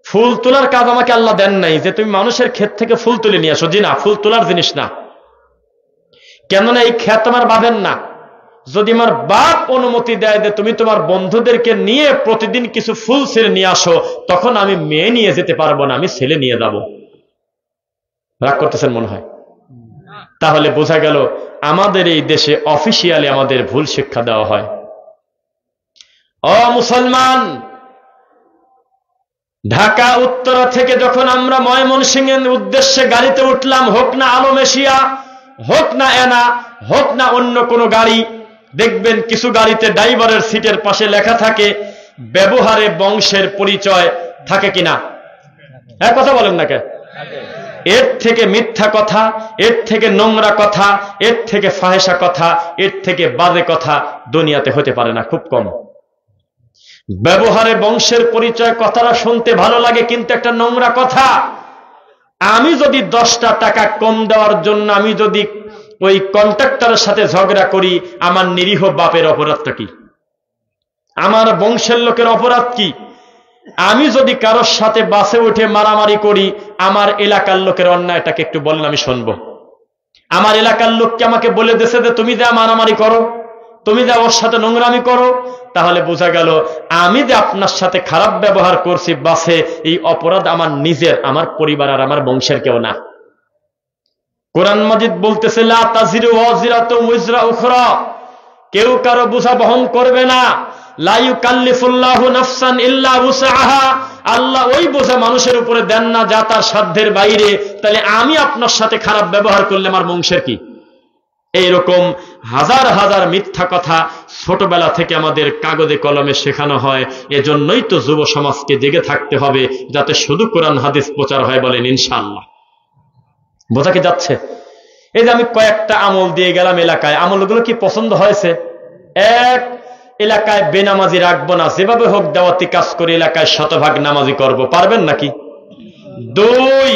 ফুল তোলার কাজ আমাকে আল্লাহ দেন নাই যে তুমি মানুষের ক্ষেত থেকে ফুল তুলে নিয়ে আসো, জি না, ফুল তোলার জিনিস না। কেননা এই খ্যাত আমার বাপের না। যদি আমার বাপ অনুমতি দেয় যে তুমি তোমার বন্ধুদেরকে নিয়ে প্রতিদিন কিছু ফুল ছেড়ে নিয়ে আসো, তখন আমি মেয়ে নিয়ে যেতে পারবো না, আমি ছেলে নিয়ে যাব। রাগ করতেছেন মনে হয়। তাহলে বোঝা গেল আমাদের এই দেশে অফিসিয়ালি আমাদের ভুল শিক্ষা দেওয়া হয়। ও মুসলমান, ঢাকা উত্তরা থেকে যখন আমরা ময়মনসিংহের উদ্দেশ্যে গাড়িতে উঠলাম, হোক না আলম এশিয়া, হোক না এনা, হোক না অন্য কোনো গাড়ি, দেখবেন কিছু গাড়িতে ড্রাইভারের সিটের পাশে লেখা থাকে ব্যবহারে বংশের পরিচয় থাকে কিনা? হ্যাঁ, কথা বলেন না কে? এর থেকে মিথ্যা কথা, এর থেকে নোংরা কথা, এর থেকে ফাহেসা কথা, এর থেকে বাজে কথা দুনিয়াতে হতে পারে না, খুব কম। ব্যবহারে বংশের পরিচয় কথাটা শুনতে ভালো লাগে, কিন্তু একটা নোংরা কথা। আমি যদি 10টা টাকা কম দেওয়ার জন্য আমি যদি ওই কন্ট্রাক্টরের সাথে ঝগড়া করি, আমার নিরীহ বাপের অপরাধটা কি? আমার বংশের লোকের অপরাধ কি? আমি যদি কারোর সাথে বাসে উঠে মারামারি করি, আমার এলাকার লোকের অন্যায়টাকে একটু বলেন, আমি শুনবো। আমার এলাকার লোককে আমাকে বলে দিয়েছে যে তুমি যা মারামারি করো, তুমি যা ওর সাথে নোংরামি করো, তাহলে বোঝা গেল আমি যে আপনার সাথে খারাপ ব্যবহার করছি বাসে, এই অপরাধ আমার নিজের, আমার পরিবার আর আমার বংশের কেউ না। কোরআন মাজিদ বলতেছে লা তাজিরু ওয়াজিরাতুম উযরা উখরা, কেউ কারো বোঝা বহন করবে না। লা ইউকাল্লিফুল্লাহু নাফসান ইল্লা উসআহা, আল্লাহ ওই বোঝা মানুষের উপরে দেন না যা তার সাধ্যের বাইরে। তাহলে আমি আপনার সাথে খারাপ ব্যবহার করলে আমার বংশের কি? এইরকম হাজার হাজার মিথ্যা কথা ছোটবেলা থেকে আমাদের কাগজে কলমে শেখানো হয়। এজন্যই তো যুব সমাজকে জেগে থাকতে হবে, যাতে শুধু কোরআন হাদিস প্রচার হয়, বলেন ইনশাআল্লাহ। বোঝা কি যাচ্ছে? এই যে আমি কয়েকটা আমল দিয়ে গেলাম এলাকায়, আমলগুলো কি পছন্দ হয়েছে? এক, এলাকায় বেনামাজি রাখবো না, যেভাবে হোক দাওয়াতি কাজ করে এলাকায় 100% নামাজি করব, পারবেন নাকি? 2,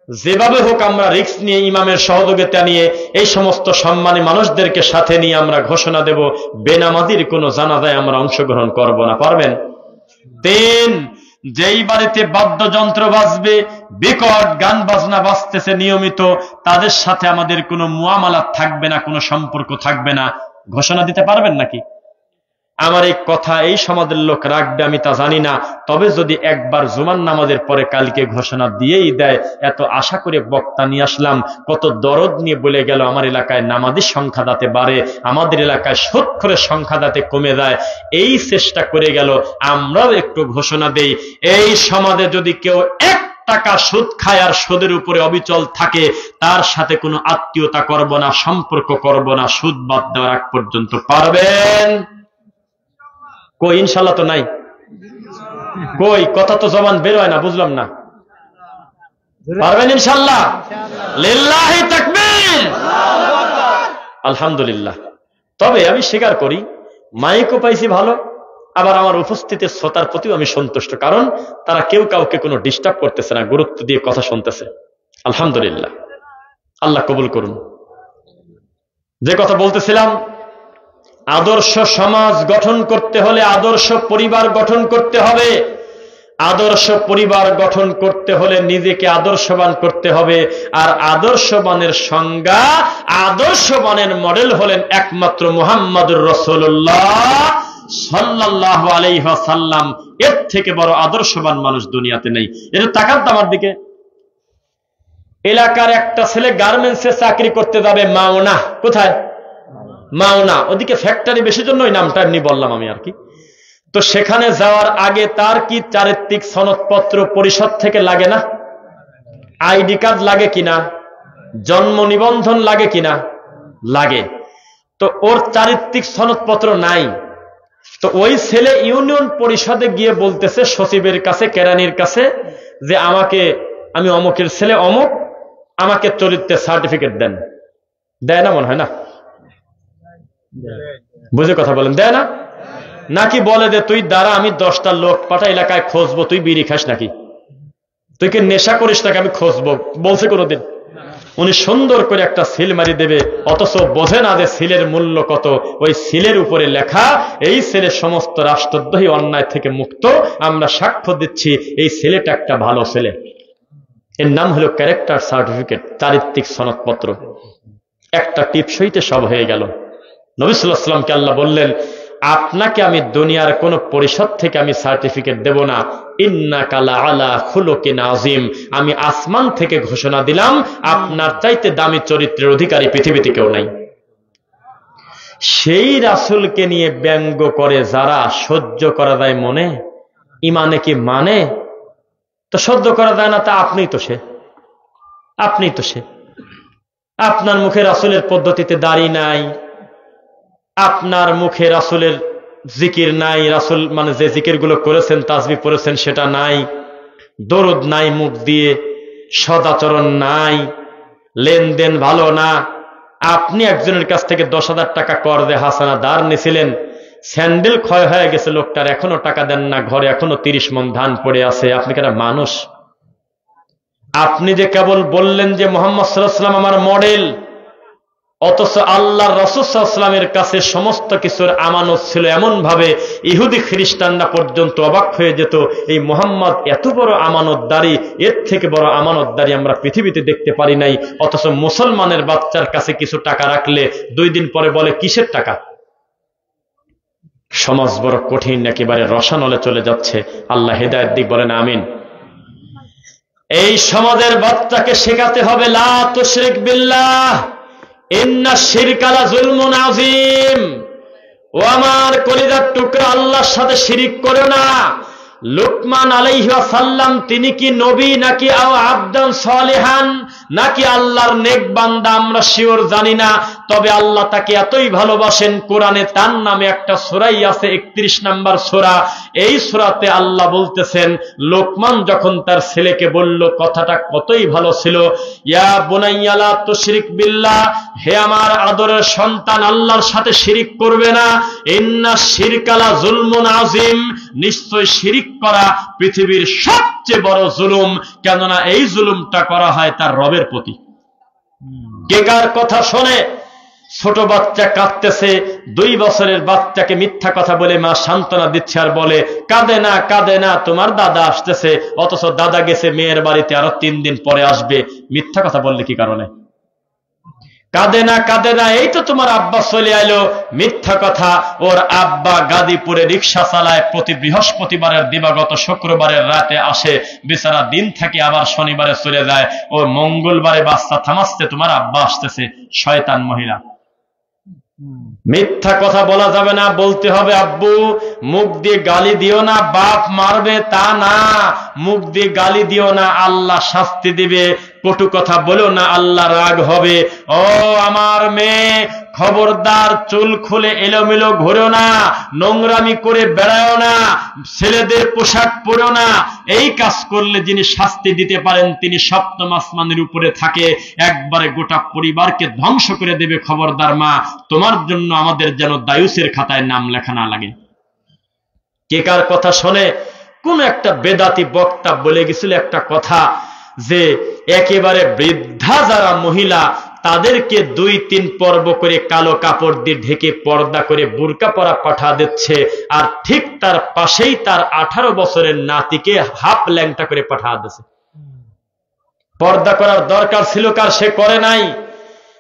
যেভাবে হোক আমরা রিস্ক নিয়ে ইমামের সহযোগিতা নিয়ে এই সমস্ত সম্মানী মানুষদেরকে সাথে নিয়ে আমরা ঘোষণা দেব বেনামাজির কোনো জানাজায় আমরা অংশগ্রহণ করব না, পারবেন? 3, যেই বাড়িতে বাদ্যযন্ত্র বাজবে, বিকট গান বাজনা বাজতেছে নিয়মিত, তাদের সাথে আমাদের কোনো মুআমালাত থাকবে না, কোনো সম্পর্ক থাকবে না, ঘোষণা দিতে পারবেন নাকি? আমার এই কথা এই সমাজের লোক রাখবে আমি তা জানি না, তবে যদি একবার জুমার নামাজের পরে কালকে ঘোষণা দিয়েই দেয়, এত আশা করে বক্তা নিয়ে আসলাম, কত দরদ নিয়ে বলে গেল আমার এলাকায় নামাজের সংখ্যা যাতে বাড়ে, আমাদের এলাকায় সুদখোরের সংখ্যা যাতে কমে যায়, এই চেষ্টা করে গেল। আমরাও একটু ঘোষণা দেই, এই সমাজে যদি কেউ 1 টাকা সুদ খায় আর সুদের উপরে অবিচল থাকে, তার সাথে কোনো আত্মীয়তা করব না, সম্পর্ক করব না, সুদ বাদ দেওয়ার আগ পর্যন্ত। পারবেন? কই ইনশাল্লাহ তো নাই, কই কথা তো জবান বের হয় না, বুঝলাম না। পারবেন ইনশাল্লাহ? লিল্লাহি তাকবীর, আলহামদুলিল্লাহ। তবে আমি স্বীকার করি মাইকও পাইছি ভালো, আবার আমার উপস্থিতি শ্রোতার প্রতিও আমি সন্তুষ্ট, কারণ তারা কেউ কাউকে কোনো ডিস্টার্ব করতেছে না, গুরুত্ব দিয়ে কথা শুনতেছে, আলহামদুলিল্লাহ। আল্লাহ কবুল করুন। যে কথা বলতেছিলাম, আদর্শ সমাজ গঠন করতে হলে আদর্শ পরিবার গঠন করতে হবে। আদর্শ পরিবার গঠন করতে হলে নিজেকে আদর্শবান করতে হবে। আর আদর্শবানের সংজ্ঞা, আদর্শবানের মডেল হলেন একমাত্র মুহাম্মদুর রাসূলুল্লাহ সাল্লাল্লাহু আলাইহি ওয়াসাল্লাম। এর থেকে বড় আদর্শবান মানুষ দুনিয়াতে নেই। এটা তাকান আমার দিকে। এলাকার একটা ছেলে গার্মেন্টসে চাকরি করতে যাবে, মাওনা। কোথায়? মাওনা। ওদিকে ফ্যাক্টরি বেশি জন্য ওই নামটা এমনি বললাম আমি আর কি। তো সেখানে যাওয়ার আগে তার কি চারিত্রিক সনদপত্র পরিষদ থেকে লাগে না? আইডি কার্ড লাগে কিনা? জন্ম নিবন্ধন লাগে কিনা? লাগে। তো ওর চারিত্রিক সনদপত্র নাই। তো ওই ছেলে ইউনিয়ন পরিষদে গিয়ে বলতেছে সচিবের কাছে, কেরানির কাছে, যে আমি অমুকের ছেলে অমুক, আমাকে চরিত্রের সার্টিফিকেট দেন। দেয় না? মনে হয় না। বুঝে কথা বলেন, দেয় না? নাকি বলে যে তুই দ্বারা আমি 10টা লোক পাঠা এলাকায় খোঁজবো, তুই বিড়ি খাস নাকি, তুই কি নেশা করিস নাকি, আমি খোঁজবো, বলছে কোনোদিন? উনি সুন্দর করে একটা সিল মারি দেবে, অথচ বোঝে না যে সিলের মূল্য কত। ওই সিলের উপরে লেখা, এই ছেলে সমস্ত রাষ্ট্রদ্রোহী অন্যায় থেকে মুক্ত, আমরা সাক্ষ্য দিচ্ছি এই ছেলেটা একটা ভালো ছেলে। এর নাম হলো ক্যারেক্টার সার্টিফিকেট, চারিত্রিক সনদপত্র। একটা টিপসইতে সব হয়ে গেল। নবী সাল্লাল্লাহু আলাইহি ওয়াসাল্লামকে আল্লাহ বললেন, আপনাকে আমি দুনিয়ার কোন পরিষদ থেকে আমি সার্টিফিকেট দেব না, ইন্নাকা লাআলা খুলুকিন আযীম, আমি আসমান থেকে ঘোষণা দিলাম আপনার চাইতে দামি চরিত্রের অধিকারী পৃথিবীতে কেউ নাই। সেই রাসূলকে নিয়ে ব্যঙ্গ করে যারা, সহ্য করা যায় মনে? ইমানে কি মানে? তো সহ্য করা যায় না, তা আপনিই তো সে, আপনিই তো সে। আপনার মুখে রাসূলের পদ্ধতিতে দাড়ি নাই, আপনার মুখে রাসূলের জিকির নাই, রাসূল মানে যে জিকিরগুলো করেছেন, তাসবিহ পড়েছেন সেটা নাই, দরুদ নাই মুখ দিয়ে, সদাচরণ নাই, লেনদেন ভালো না। আপনি একজনের কাছ থেকে 10,000 টাকা কর্জে হাসানা ধার নিয়েছিলেন, স্যান্ডেল ক্ষয় হয়ে গেছে লোকটার, এখনো টাকা দেন না, ঘরে এখনো 30 মণ ধান পড়ে আছে। আপনি কেন মানুষ? আপনি যে কেবল বললেন যে মুহাম্মদ সাল্লাল্লাহু আলাইহি ওয়াসাল্লাম আমার মডেল, অথচ আল্লাহর রাসূল সাল্লাল্লাহু আলাইহি ওয়াসাল্লামের কাছে সমস্ত কিছুর আমানত ছিল এমন ভাবে ইহুদি খ্রিস্টানরা পর্যন্ত অবাক হয়ে যেত, এই মুহাম্মদ এত বড় আমানতদারি, এর থেকে বড় আমানতদারি আমরা পৃথিবীতে দেখতে পারি নাই। অথচ মুসলমানের বাচ্চার কাছে কিছু টাকা রাখলে 2 দিন পরে বলে কিসের টাকা? সমাজ বড় কঠিন, একেবারে রসানলে চলে যাচ্ছে। আল্লাহ হেদায়েত দিক, বলেন আমিন। এই সমাজের বাচ্চাকে শেখাতে হবে লা তুশরিক বিল্লাহ ইন্না শিরকা লাযুলমুন আযীম। ও আমার কলিজার টুকরা, আল্লাহর সাথে শিরিক করো না। লুকমান আলাইহি ওয়াসাল্লাম তিনি কি নবী নাকি আবদান সালিহান, নাকি আল্লাহর নেক বান্দা আমরা শিওর জানি না, তবে আল্লাহ তাকে এতই ভালোবাসেন, কোরআনে তার নামে একটা সূরাই আছে, 31 নম্বর সূরা। এই সূরাতে আল্লাহ বলতেছেন, লোকমান যখন তার ছেলেকে বলল, কথাটা কতই ভালো ছিল, ইয়া বুনাইয়া লা তুশরিক বিল্লাহ, হে আমার আদরের সন্তান, আল্লাহর সাথে শিরিক করবে না। ইন্না শিরকা লাযুলমুন আযীম, নিশ্চয় শিরিক করা পৃথিবীর সবচেয়ে বড় জুলুম, কেননা এই জুলুমটা করা হয় তার রবের প্রতি। কে কার কথা শোনে? ছোট বাচ্চা কাঁদতেছে, 2 বছরের বাচ্চাকে মিথ্যা কথা বলে মা সান্ত্বনা দিচ্ছে, আর বলে কাঁদে না কাঁদে না, তোমার দাদা আসতেছে, অথচ দাদা গেছে মেয়ের বাড়িতে, আরো 3 দিন পরে আসবে। মিথ্যা কথা বললে কি কারণে? কাঁদে না কাঁদে না, এই তো তোমার আব্বা চলে আইলো, মিথ্যা কথা। ওর আব্বা গাজীপুরে রিক্সা চালায়, প্রতি বৃহস্পতিবারের দিবাগত শুক্রবারের রাতে আসে, বেচারা দিন থেকে আবার শনিবারে চলে যায়, ও মঙ্গলবারে বাচ্চা থামাচ্ছে, তোমার আব্বা আসতেছে। শয়তান মহিলা। মিথ্যা কথা বলা যাবে না, বলতে হবে আব্বু। মুখ দিয়ে গালি দিও না, বাপ মারবে তা না, মুখ দিয়ে গালি দিও না, আল্লাহ শাস্তি দিবে। কটু কথা বলো না, আল্লাহ রাগ হবে। ও আমার মেয়ে, খবরদার, চুল খুলে এলোমেলো ঘুরো না, নোংরামি করে বেড়াও না, ছেলেদের পোশাক পরো না। এই কাজ করলে যিনি শাস্তি দিতে পারেন তিনি সপ্তম আসমানের উপরে থাকে, একবারে গোটা পরিবারকে ধ্বংস করে দেবে। খবরদার মা, তোমার জন্য আমাদের যেন দায়ুসের খাতায় নাম লেখা না লাগে। কে কার কথা শোনে? কোন একটা বেদাতি বক্তা বলে গেছিল একটা কথা, যে একেবারে বৃদ্ধা যারা মহিলা, তাদেরকে 2-3 পর্ব করে কালো কাপড় দিয়ে ঢেকে পর্দা করে বুরকা পরা পাঠা দিচ্ছে, আর ঠিক তার পাশেই তার 18 বছরের নাতিকে হাফ ল্যাংটা করে পাঠা দিচ্ছে। পর্দা করার দরকার ছিল কার? সে করে নাই।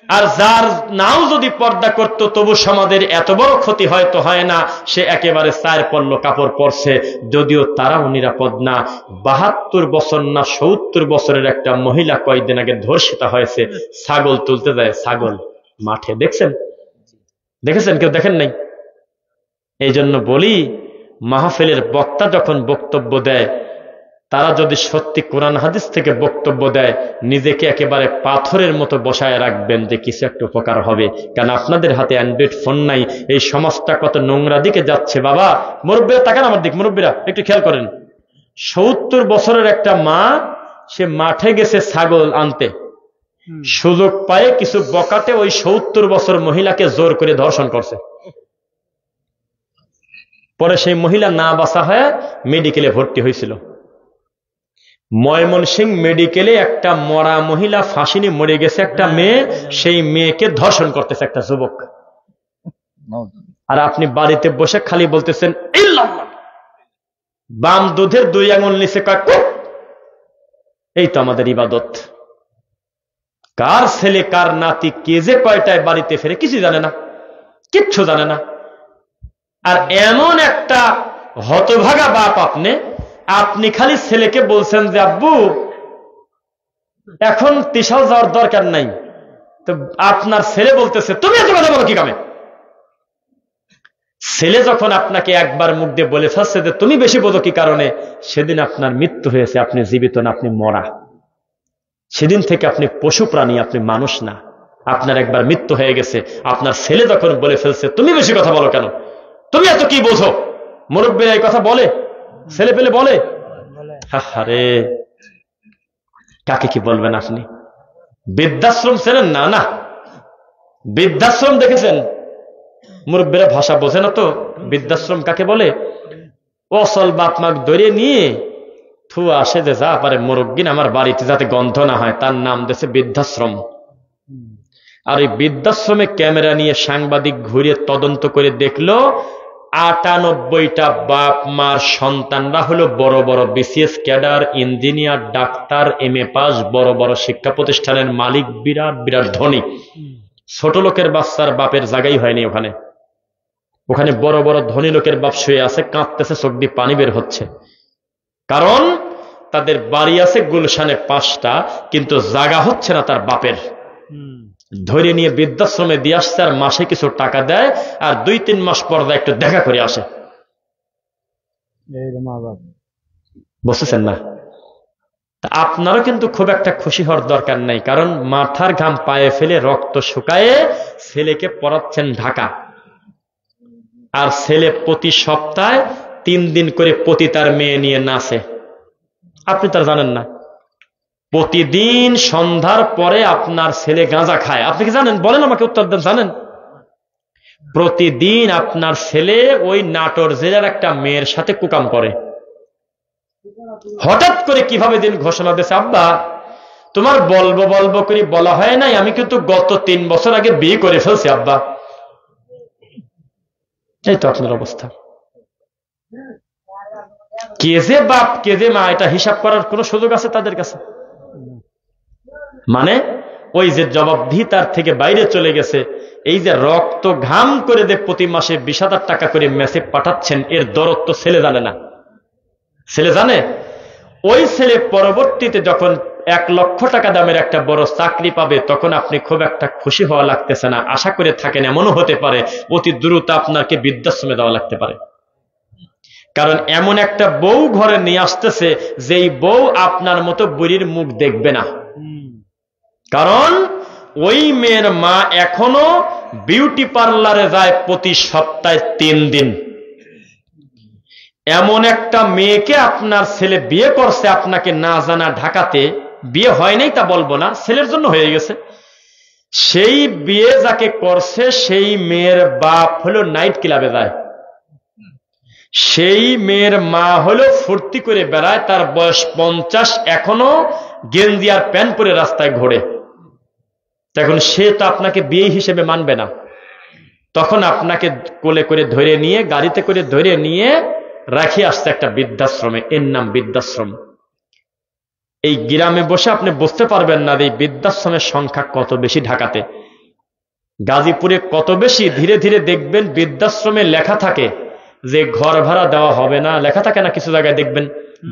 আর যার নাও যদি পর্দা করত, তবু সমাজের এত বড় ক্ষতি হয়তো হয় না। সে একেবারে 4 পল্ল কাপড় পরছে, যদিও তারাও নিরাপদ না। 72 বছর না 70 বছরের একটা মহিলা কয়েকদিন আগে ধর্ষিতা হয়েছে, ছাগল তুলতে যায়, ছাগল মাঠে। দেখেছেন? কেউ দেখেন নাই? এই জন্য বলি, মাহফিলের বক্তা যখন বক্তব্য দেয়, তারা যদি সত্যি কোরআন হাদিস থেকে বক্তব্য দেয়, নিজেকে একেবারে পাথরের মতো বসায় রাখবেন যে কিছু একটা উপকার হবে। কারণ আপনাদের হাতে অ্যান্ড্রয়েড ফোন নাই। এই সমাজটা কত নোংরা দিকে যাচ্ছে। বাবা, মুরব্বীরা তাকান আমার দিক, মুরব্বীরা একটু খেয়াল করেন। 70 বছরের একটা মা, সে মাঠে গেছে ছাগল আনতে, সুযোগ পায়ে কিছু বকাটে ওই 70 বছর মহিলাকে জোর করে ধর্ষণ করছে। পরে সেই মহিলা না বাঁচা হয়ে মেডিকেলে ভর্তি হয়েছিল। ময়মনসিংহ মেডিকেলে একটা মরা মহিলা ফাঁসি নিয়ে মরে গেছে, একটা মেয়ে, সেই মেয়েকে ধর্ষণ করতেছে একটা যুবক। আর আপনি বাড়িতে বসে খালি বলতেছেন ইল্লাল্লাহ, বাম দুধের 2 আঙুল নিচে কয়, এই তো আমাদের ইবাদত। কার ছেলে কার নাতি কে যে কয়টায় বাড়িতে ফেরে কিছু জানে না, কিচ্ছু জানে না। আর এমন একটা হতভাগা বাপ আপনি খালি ছেলেকে বলছেন যে আব্বু এখন তিশাল যাওয়ার দরকার নাই, তো আপনার ছেলে বলতেছে তুমি এত কথা বলো কি কামে? ছেলে যখন আপনাকে একবার মুখ দিয়ে বলে ফেলছে যে তুমি বেশি বোঝো কি কারণে, সেদিন আপনার মৃত্যু হয়েছে, আপনি জীবিত না, আপনি মরা। সেদিন থেকে আপনি পশু প্রাণী, আপনি মানুষ না। আপনার একবার মৃত্যু হয়ে গেছে। আপনার ছেলে যখন বলে ফেলছে তুমি বেশি কথা বলো কেন, তুমি এত কি বোঝো, মুরব্বীরা এই কথা বলে, ছেলে পেলে বলে। আরে কাকে কি বলবেন আপনি? বৃদ্ধাশ্রম ছিলেন না? না, বৃদ্ধাশ্রম দেখেছেন? মুরব্বীরা ভাষা বোঝে না তো। বৃদ্ধাশ্রম কাকে বলে? অসল বাপ মাক ধরিয়ে নিয়ে থু আসে যে যা পারে মুরব্বী আমার বাড়িতে যাতে গন্ধ না হয়, তার নাম দিয়েছে বৃদ্ধাশ্রম। আর এই বৃদ্ধাশ্রমে ক্যামেরা নিয়ে সাংবাদিক ঘুরে তদন্ত করে দেখলো ৯৮টা বাপ মার সন্তানরা হলো বড় বড় BCS cadre, engineer, doctor, MA pass, বড় বড় শিক্ষা প্রতিষ্ঠানের মালিক, বিরাট বিরাট ধনী। ছোট লোকের বাচ্চার বাপের জায়গাই হয়নি ওখানে। ওখানে বড় বড় ধনী লোকের বাপ শুয়ে আছে, কাঁদতেছে, চোখ দিয়ে পানি বের হচ্ছে। কারণ তাদের বাড়ি আছে গুলশানে 5টা, কিন্তু জায়গা হচ্ছে না তার বাপের। ধরে নিয়ে বৃদ্ধাশ্রমে দিয়ে আসছে, আর মাসে কিছু টাকা দেয়, আর 2-3 মাস পর একটু দেখা করে আসে। বুঝতেছেন না? আপনারও কিন্তু খুব একটা খুশি হওয়ার দরকার নাই, কারণ মাথার ঘাম পায়ে ফেলে রক্ত শুকায়ে ছেলেকে পড়াচ্ছেন ঢাকা। আর ছেলে প্রতি সপ্তাহে 3 দিন করে তার মেয়ে নিয়ে নাচে। আপনি তার জানেন না? প্রতিদিন সন্ধ্যার পরে আপনার ছেলে গাঁজা খায়। আপনি কি জানেন? বলেন আমাকে, উত্তর দেন। জানেন? প্রতিদিন আপনার ছেলে ওই নাটোর জেলার একটা মেয়ের সাথে কুকাম করে। হঠাৎ করে কিভাবে দিন ঘোষণা দিয়েছে, আব্বা তোমার বলবো বলবো করে বলা হয় নাই, আমি কিন্তু গত 3 বছর আগে বিয়ে করে ফেলছি আব্বা। এই তো আপনার অবস্থা। কে যে বাপ কে যে মা, এটা হিসাব করার কোন সুযোগ আছে তাদের কাছে? মানে ওই যে জবাবদিহিতার থেকে বাইরে চলে গেছে। এই যে রক্ত ঘাম করে যে প্রতি মাসে 20,000 টাকা করে মেসে পাঠাচ্ছেন, এর দরদ তো ছেলে জানে না। ছেলে জানে? ওই ছেলে পরবর্তীতে যখন 1 লক্ষ টাকা দামের একটা বড় চাকরি পাবে, তখন আপনি খুব একটা খুশি হওয়া লাগতেছে না। আশা করে থাকেন এমনও হতে পারে অতি দ্রুত আপনাকে বৃদ্ধাশ্রমে দেওয়া লাগতে পারে। কারণ এমন একটা বউ ঘরে নিয়ে আসতেছে, যেই বউ আপনার মতো বুড়ির মুখ দেখবে না। কারণ ওই মেয়ের মা এখনো বিউটি পার্লারে যায় প্রতি সপ্তাহে 3 দিন। এমন একটা মেয়েকে আপনার ছেলে বিয়ে করছে, আপনাকে না জানা ঢাকাতে। বিয়ে হয় নাই তা বলবো না, ছেলের জন্য হয়ে গেছে। সেই বিয়ে যাকে করছে, সেই মেয়ের বাপ হলো নাইট ক্লাবে যায়, সেই মেয়ের মা হলো ফুর্তি করে বেড়ায়, তার বয়স 50, এখনো গেঞ্জি আর প্যান্ট পরে রাস্তায় ঘোরে। তখন সে তো আপনাকে বিয়ে হিসেবে মানবে না। তখন আপনাকে কোলে করে ধরে নিয়ে, গাড়িতে করে ধরে নিয়ে রাখি আসছে একটা বৃদ্ধাশ্রমে। এর নাম বৃদ্ধাশ্রম। এই গ্রামে বসে আপনি বুঝতে পারবেন না যে এই বৃদ্ধাশ্রমের সংখ্যা কত বেশি ঢাকাতে। গাজীপুরে কত বেশি। ধীরে ধীরে দেখবেন বৃদ্ধাশ্রমে লেখা থাকে যে ঘর ভাড়া দেওয়া হবে না। লেখা থাকে না? কিছু জায়গায় দেখবেন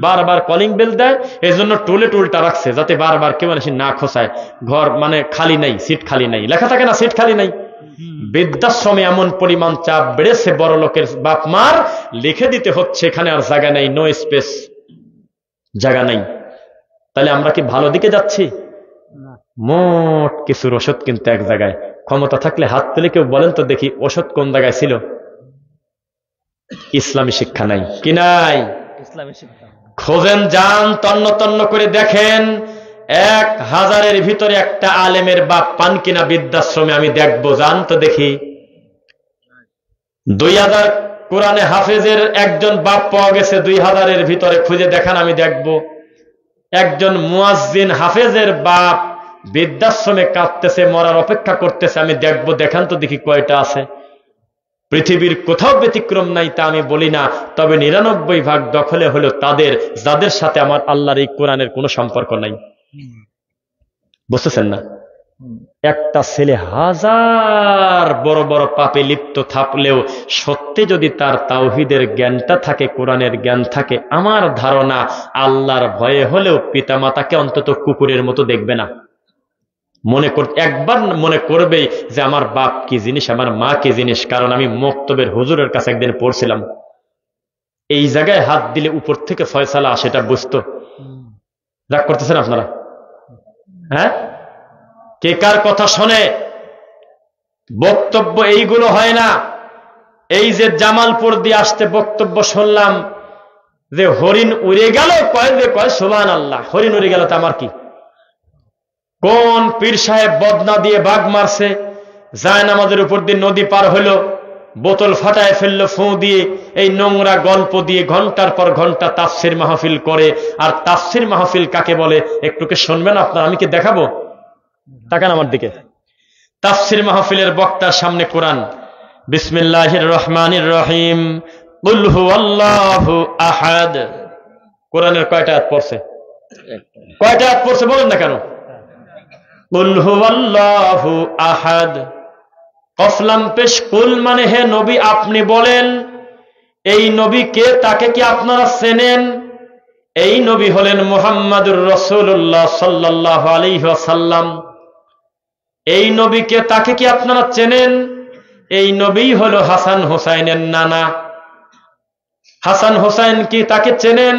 বারবার কলিং বেল দেয়, এই জন্য টুলেট উল্টা রাখছে যাতে বারবার কেউ এসে না খোঁচায়। ঘর মানে খালি নাই, সিট খালি নাই, লেখা থাকে না সিট খালি নাই। বৃদ্ধাশ্রমে এমন পরিমাণ চাপ বেড়েছে, বড় লোকের বাপ মার লিখে দিতে হচ্ছে এখানে আর জায়গা নেই, নো স্পেস, জায়গা নাই। তাহলে আমরা কি ভালো দিকে যাচ্ছি? মোট কিছুর ওষুধ কিন্তু এক জায়গায়। ক্ষমতা থাকলে হাত তুলে কেউ বলেন তো দেখি, ওষুধ কোন জায়গায় ছিল? ইসলামী শিক্ষা নাই। কি নাই? ইসলামী শিক্ষা খোঁজেন, যান, তন্ন তন্ন করে দেখেন 1000-এর ভিতরে একটা আলেমের বাপ পান কিনা বৃদ্ধাশ্রমে, আমি দেখবো। যান তো দেখি। 2000 কোরআনে হাফেজের একজন বাপ পাওয়া গেছে 2000-এর ভিতরে, খুঁজে দেখান, আমি দেখবো। একজন মুয়াজ্জিন হাফেজের বাপ বৃদ্ধাশ্রমে কাঁদতেছে, মরার অপেক্ষা করতেছে, আমি দেখবো। দেখান তো দেখি কয়টা আছে। পৃথিবীর কোথাও ব্যতিক্রম নাই তা আমি বলি না, তবে 99% দখলে হলো তাদের, যাদের সাথে আমার আল্লাহর এই কোরআনের কোনো সম্পর্ক নাই। বুঝতেছেন না? একটা ছেলে হাজার বড় বড় পাপে লিপ্ত থাকলেও সত্যি যদি তার তাওহীদের জ্ঞানটা থাকে, কোরআনের জ্ঞান থাকে, আমার ধারণা আল্লাহর ভয়ে হলেও পিতামাতাকে অন্তত কুকুরের মতো দেখবে না। একবার মনে করবেই যে আমার বাপ কি জিনিস, আমার মা কি জিনিস। কারণ আমি মক্তবের হুজুরের কাছে একদিন পড়ছিলাম, এই জায়গায় হাত দিলে উপর থেকে ফয়সালা সেটা বুঝতো। রাগ করতেছেন আপনারা? হ্যাঁ, কে কার কথা শোনে? বক্তব্য এইগুলো হয় না। এই যে জামালপুর দিয়ে আসতে বক্তব্য শুনলাম যে হরিণ উড়ে গেল, কয় সুবহানাল্লাহ, হরিণ উড়ে গেল তো আমার কি? কোন পীর সাহেব বদনা দিয়ে বাঘ মারছে, জায়নামাজের উপর দিয়ে নদী পার হইল, বোতল ফাটায় ফেললো ফু দিয়ে, এই নোংরা গল্প দিয়ে ঘন্টার পর ঘন্টা তাফসির মাহফিল করে। আর তাফসির মাহফিল কাকে বলে একটুকে শুনবেন আপনার? আমি কি দেখাবো? তাকান আমার দিকে। তাফসির মাহফিলের বক্তার সামনে কোরআন, বিসমিল্লাহির রহমানির রহিম, কুল হুয়াল্লাহু আহাদ। কোরআনের কয়টা আয়াত পড়ছে? কয়টা আয়াত পড়ছে বলেন না কেন? কুল হুয়াল্লাহু আহাদ। কফলাম পেশ কুল মানে হে নবী আপনি বলেন। এই নবী কে? তাকে কি আপনারা চেনেন? এই নবী হলেন মুহাম্মাদুর রাসূলুল্লাহ সাল্লাল্লাহু আলাইহি ওয়াসাল্লাম। এই নবীকে, তাকে কি আপনারা চেনেন? এই নবী হলো হাসান হোসাইনের নানা। হাসান হোসাইন কি তাকে চেনেন?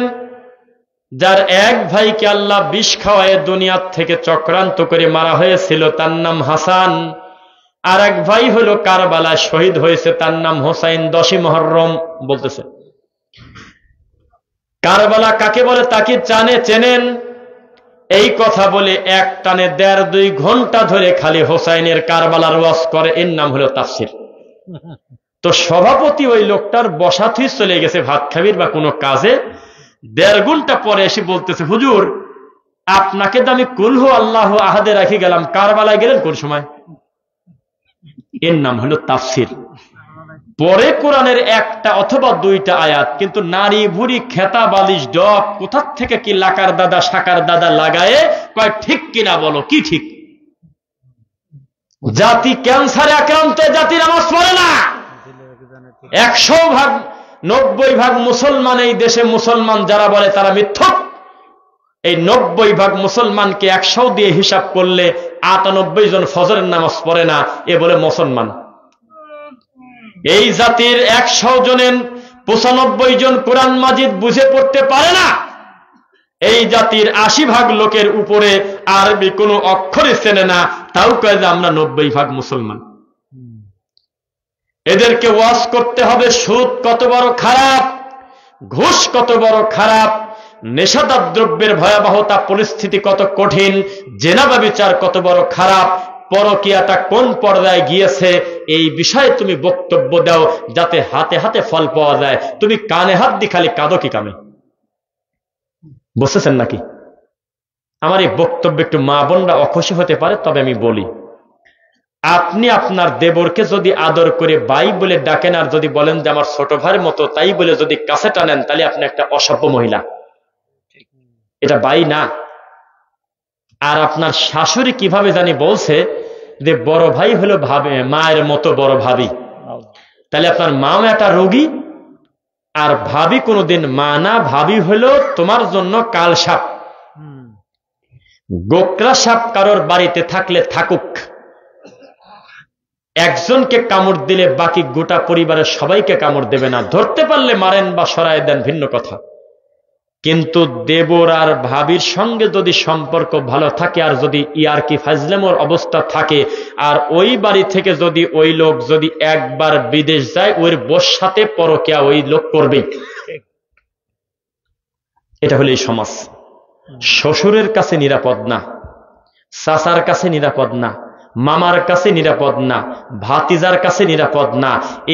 যার এক ভাইকে আল্লাহ বিষ খাওয়ায় দুনিয়ার থেকে চক্রান্ত করে মারা হয়েছিল, তার নাম হাসান। আর এক ভাই হলো কারবালায় শহীদ হয়েছে, তার নাম হোসাইন। 10ই মুহররম বলতেছে। কারবালা কাকে বলে তাকে চেনেন? এই কথা বলে এক টানে 1.5-2 ঘন্টা ধরে খালি হোসাইনের কারবালার ওয়াজ করে। এর নাম হলো তাফসির। তো সভাপতি ওই লোকটার বসাতেই চলে গেছে ভাত খাবির বা কোনো কাজে। 1.5 ঘন্টা পরে এসে বলতেছে, হুজুর আপনাকে তো আমি কুল হু আল্লাহু আহাদে রাখি গেলাম, কারবালায় গেলেন কোন সময়? এর নাম হলো তাফসির। পরে কোরআনের একটা অথবা 2টা আয়াত, কিন্তু নারী ভুড়ি খেতা বালিশ ডব কোথার থেকে কি লাকার দাদা শাকার দাদা লাগায়ে কয় ঠিক কিনা বলো, কি ঠিক? জাতি ক্যান্সারে আক্রান্ত, জাতি নামাজ পড়ে না। 100% মুসলমান এই দেশে মুসলমান যারা বলে তারা মিথ্যক। এই 90% মুসলমানকে 100 দিয়ে হিসাব করলে 98 জন ফজরের নামাজ পড়ে না, এ বলে মুসলমান। এই জাতির 100 জনের 95 জন কোরআন মাজিদ বুঝে পড়তে পারে না। এই জাতির 80% লোকের উপরে আরবি কোনো অক্ষরে চেনে না, তাও কয় যে আমরা 90% মুসলমান। এদেরকে ওয়াজ করতে হবে সুদ কত বড় খারাপ, ঘুষ কত বড় খারাপ, নেশাদার দ্রব্যের ভয়াবহতা পরিস্থিতি কত কঠিন, জেনা ব্যভিচার কত বড় খারাপ, পরকীয়াটা কোন পর্যায়ে গিয়েছে, এই বিষয়ে তুমি বক্তব্য দাও যাতে হাতে হাতে ফল পাওয়া যায়। তুমি কানে হাত দিয়ে খালি কাঁদো কি কামে? বুঝতেছেন নাকি? আমার এই বক্তব্য একটু মা বোনরা অখুশি হতে পারে, তবে আমি বলি, আপনি আপনার দেবরকে যদি আদর করে ভাই বলে ডাকেন আর যদি বলেন যে আমার ছোট ভাইয়ের মতো, তাই বলে যদি কাছে টানেন, তাহলে আপনি একটা অসভ্য মহিলা। এটা ভাই না। আর আপনার শাশুড়ি কিভাবে জানি বলছে যে বড় ভাই হলো মায়ের মতো বড় ভাবি, তাহলে আপনার মাও একটা রোগী। আর ভাবি কোনোদিন মা না, ভাবি হলো তোমার জন্য কাল সাপ। গোকরা সাপ কারোর বাড়িতে থাকলে থাকুক, একজনকে কামড় দিলে বাকি গোটা পরিবারের সবাইকে কামড় দেবে না। ধরতে পারলে মারেন বা সরায় দেন, ভিন্ন কথা। কিন্তু দেবর আর ভাবির সঙ্গে যদি সম্পর্ক ভালো থাকে, আর যদি ইয়ারকি ফাজলামোর অবস্থা থাকে, আর ওই বাড়ি থেকে যদি ওই লোক যদি একবার বিদেশ যায়, ওর বস সাথে পরকিয়া ওই লোক করবেই। এটা হলো এই সমাজ। শ্বশুরের কাছে নিরাপদ না, চাচার কাছে নিরাপদ না, মামার কাছে নিরাপদ না, ভাতিজার কাছে নিরাপদ না।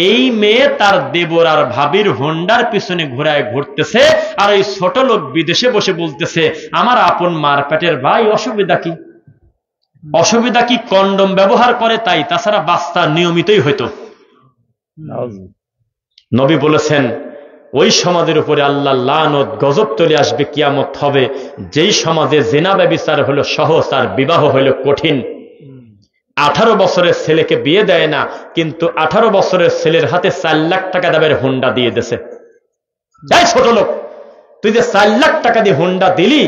এই মেয়ে তার দেবর আর ভাবির হোন্ডার পিছনে ঘুরতেছে, আর ওই ছোট লোক বিদেশে বসে বলতেছে আমার আপন মার পেটের ভাই, অসুবিধা কি? অসুবিধা কি? কন্ডম ব্যবহার করে তাই, তাছাড়া বাচ্চা নিয়মিতই হইতো। নবী বলেছেন ওই সমাজের উপরে আল্লাহ লানত গজব চলে আসবে, কিয়ামত হবে। যেই সমাজে জিনা ব্যভিচার হলো সহজ আর বিবাহ হলো কঠিন, 18 বছরের ছেলেকে বিয়ে দেয় না, কিন্তু 18 বছরের ছেলের হাতে 4 লাখ টাকা দামের হুন্ডা দিয়ে দিয়েছে। যাই ছোট লোক, তুই যে 4 লাখ টাকা দিয়ে হুন্ডা দিলি,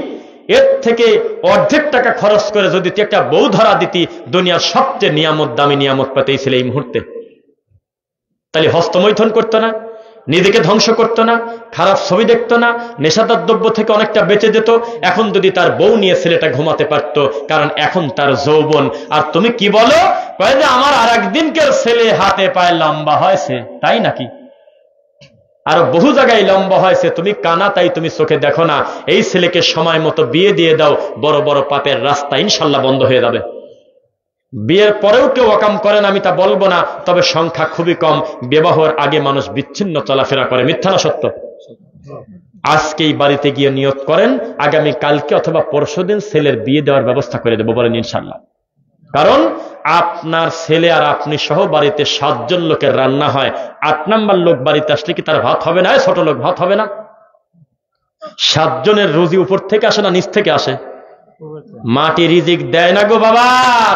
এর থেকে অর্ধেক টাকা খরচ করে যদি তুই একটা বউ ধরা দিতি, দুনিয়ার সবচেয়ে নিয়ামত, দামি নিয়ামত পেতে ছিল এই মুহূর্তে। তাহলে হস্তমৈথুন করতো না, নিজেকে ধ্বংস করতো না, খারাপ ছবি দেখতো না, নেশাদার দ্রব্য থেকে অনেকটা বেঁচে যেত। এখন যদি তার বউ নিয়ে ছেলেটা ঘুমাতে পারত, কারণ এখন তার যৌবন। আর তুমি কি বলো, কয় যে আমার আর একদিনকার ছেলে হাতে পায়ে লম্বা হয়েছে, তাই নাকি? আর বহু জায়গায় লম্বা হয়েছে, তুমি কানা, তাই তুমি চোখে দেখো না। এই ছেলেকে সময় মতো বিয়ে দিয়ে দাও, বড় বড় পাপের রাস্তা ইনশাল্লাহ বন্ধ হয়ে যাবে। বিয়ের পরেও কেউ অকাম করেন আমি তা বলবো না, তবে সংখ্যা খুবই কম। বিবাহের আগে মানুষ বিচ্ছিন্ন চলাফেরা করে, মিথ্যা না সত্য? আজকেই বাড়িতে গিয়ে নিয়ত করেন, আগামী কালকে অথবা পরশুদিন ছেলের বিয়ে দেওয়ার ব্যবস্থা করে দেবো, বলেন ইনশাল্লাহ। কারণ আপনার ছেলে আর আপনি সহ বাড়িতে 7 জন লোকের রান্না হয়, 8 নাম্বার লোক বাড়িতে আসলে কি তার ভাত হবে না? ছোট লোক, ভাত হবে না? 7 জনের রুজি উপর থেকে আসে না নিচ থেকে আসে? মাটি রিজিক দেয় না গো বাবা,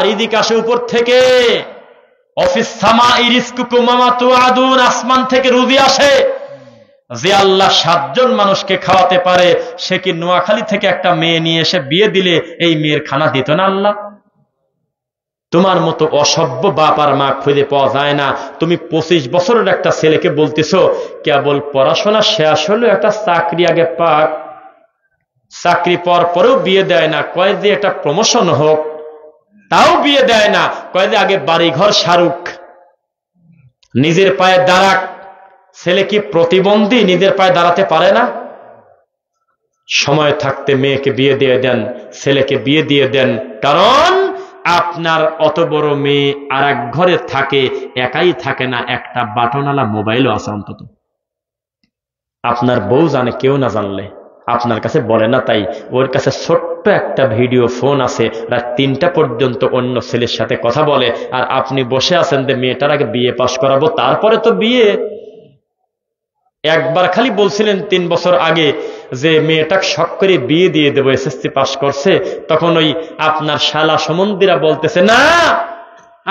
রিজিক আসে উপর থেকে। অফিস সামা ইরিজকুকুম ওয়া মা তুআদুন, আসমান থেকে রুজি আসে। যে আল্লাহ 7 জন মানুষকে খাওয়াতে পারে, সে কি নোয়াখালী থেকে একটা মেয়ে নিয়ে এসে বিয়ে দিলে এই মেয়ের খানা দিত না আল্লাহ? তোমার মতো অসভ্য বাপ আর মা খুঁজে পাওয়া যায় না। তুমি 25 বছরের একটা ছেলেকে বলতেছো কেবল পড়াশোনা শেষ হলো, একটা চাকরি আগে পাক। চাকরি পাওয়ার পরেও বিয়ে দেয় না, কয় যে একটা প্রমোশন হোক, তাও বিয়ে দেয় না। কয় যে আগে বাড়িঘর সারুক, নিজের পায়ে দাঁড়াক। ছেলে কি প্রতিবন্ধী, নিজের পায়ে দাঁড়াতে পারে না? সময় থাকতে মেয়েকে বিয়ে দিয়ে দেন, ছেলেকে বিয়ে দিয়ে দেন। কারণ আপনার অত বড় মেয়ে আর এক ঘরে থাকে, একাই থাকে না, একটা বাটনওয়ালা মোবাইলও আছে অন্তত। আপনার বউ জানে, কেউ না জানলে আপনার কাছে বলে না, তাই ওর কাছে ছোট্ট একটা ভিডিও ফোন আছে, রাত 3টা পর্যন্ত অন্য ছেলের সাথে কথা বলে। আর আপনি বসে আছেন যে মেয়েটার আগে বিয়ে পাশ করাবো, তারপরে তো বিয়ে। একবার খালি বলছিলেন 3 বছর আগে যে মেয়েটাকে শখ করে বিয়ে দিয়ে দেবো, এসএসসি পাশ করছে। তখন ওই আপনার শালা সমন্দিরা বলতেছে, না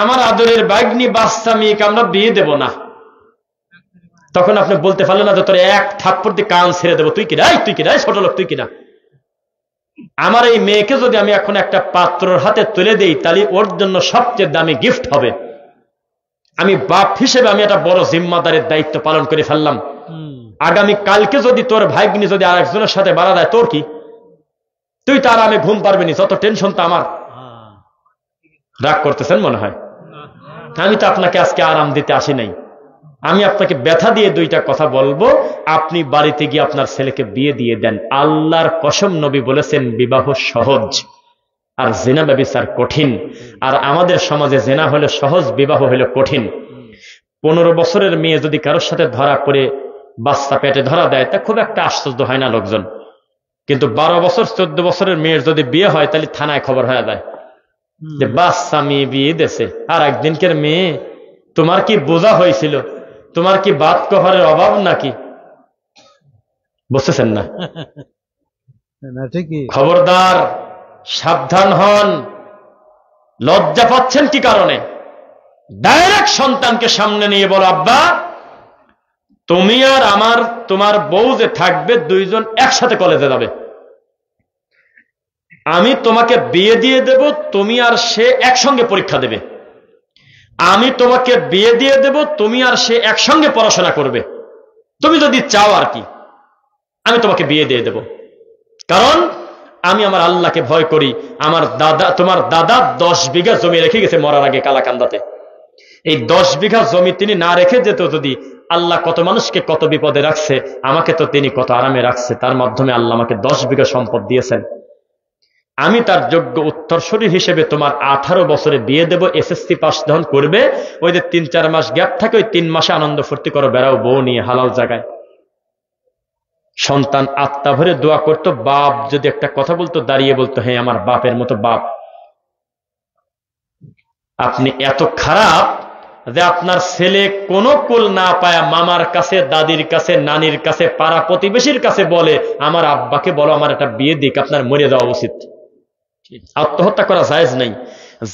আমার আদরের বাইগনি বাচ্চা মেয়েকে আমরা বিয়ে দেব না। তখন আপনি বলতে পারলেন না যে তোর এক থাপ্পড় দিয়ে কান ছেড়ে দেবো, তুই কিনা, তুই কিনা, ছোট লোক তুই কিনা। আমার এই মেয়েকে যদি আমি এখন একটা পাত্রর হাতে তুলে দেই, তাহলে ওর জন্য সবচেয়ে দামি গিফট হবে। আমি বাপ হিসেবে আমি একটা বড় জিম্মাদারের দায়িত্ব পালন করে ফেললাম। আগামী কালকে যদি তোর ভাইগনি যদি আরেকজনের সাথে বাড়া দেয়, তোর কি? তুই তার আমি ঘুম পারবি নি, যত টেনশন তো আমার। রাগ করতেছেন মনে হয়? আমি তো আপনাকে আজকে আরাম দিতে আসি নাই, আমি আপনাকে ব্যথা দিয়ে 2টা কথা বলবো। আপনি বাড়িতে গিয়ে আপনার ছেলেকে বিয়ে দিয়ে দেন। আল্লাহর কসম, নবী বলেছেন বিবাহ সহজ আর জিনা ব্যভিচার কঠিন। আর আমাদের সমাজে জিনা হলে সহজ, বিবাহ হলে কঠিন। 15 বছরের মেয়ে যদি কারোর সাথে ধরা পড়ে বাচ্চা পেটে ধরা দেয়, তা খুব একটা আশ্চর্য হয় না লোকজন। কিন্তু 12 বছর 14 বছরের মেয়ের যদি বিয়ে হয়, তাহলে থানায় খবর হয়ে যায় যে বাচ্চা মেয়ে বিয়ে দেশে। আর একদিনকার মেয়ে, তোমার কি বোঝা হয়েছিল? তোমার কি বাত কভারের অভাব নাকি? বুঝতেছেন না? খবরদার, সাবধান হন। লজ্জা পাচ্ছেন কি কারণে? ডাইরেক্ট সন্তানকে সামনে নিয়ে বলো, আব্বা তুমি আর আমার, তোমার বউ যে থাকবে, 2 জন একসাথে কলেজে যাবে। আমি তোমাকে বিয়ে দিয়ে দেব, তুমি আর সে একসঙ্গে পরীক্ষা দেবে। আমি তোমাকে বিয়ে দিয়ে দেব, তুমি আর সে একসঙ্গে পড়াশোনা করবে। তুমি যদি চাও আর কি, আমি তোমাকে বিয়ে দিয়ে দেব। কারণ আমি আমার আল্লাহকে ভয় করি। আমার দাদা, তোমার দাদা 10 বিঘা জমি রেখে গেছে মরার আগে কালাকান্দাতে। এই 10 বিঘা জমি তিনি না রেখে যেত, যদি আল্লাহ কত মানুষকে কত বিপদে রাখছে, আমাকে তো তিনি কত আরামে রাখছে। তার মাধ্যমে আল্লাহ আমাকে 10 বিঘা সম্পদ দিয়েছেন। আমি তার যোগ্য উত্তরসূরি হিসেবে তোমার 18 বছরে বিয়ে দেব। এসএসসি পাস যখন করবে, ওই যে 3-4 মাস গ্যাপ থাকে, ওই 3 মাসে আনন্দ ফুর্তি করো, বেড়াও বউ নিয়ে হালাল জায়গায়। সন্তান আত্মা ভরে দোয়া করতো। বাপ যদি একটা কথা বলতো, দাঁড়িয়ে বলতো, হ্যাঁ আমার বাপের মতো বাপ। আপনি এত খারাপ যে আপনার ছেলে কোনো কুল না পায়া মামার কাছে, দাদির কাছে, নানির কাছে, পাড়া প্রতিবেশীর কাছে বলে, আমার আব্বাকে বলো আমার একটা বিয়ে দিক। আপনার মরে যাওয়া উচিত। আত্মহত্যা করা জায়েজ নাই।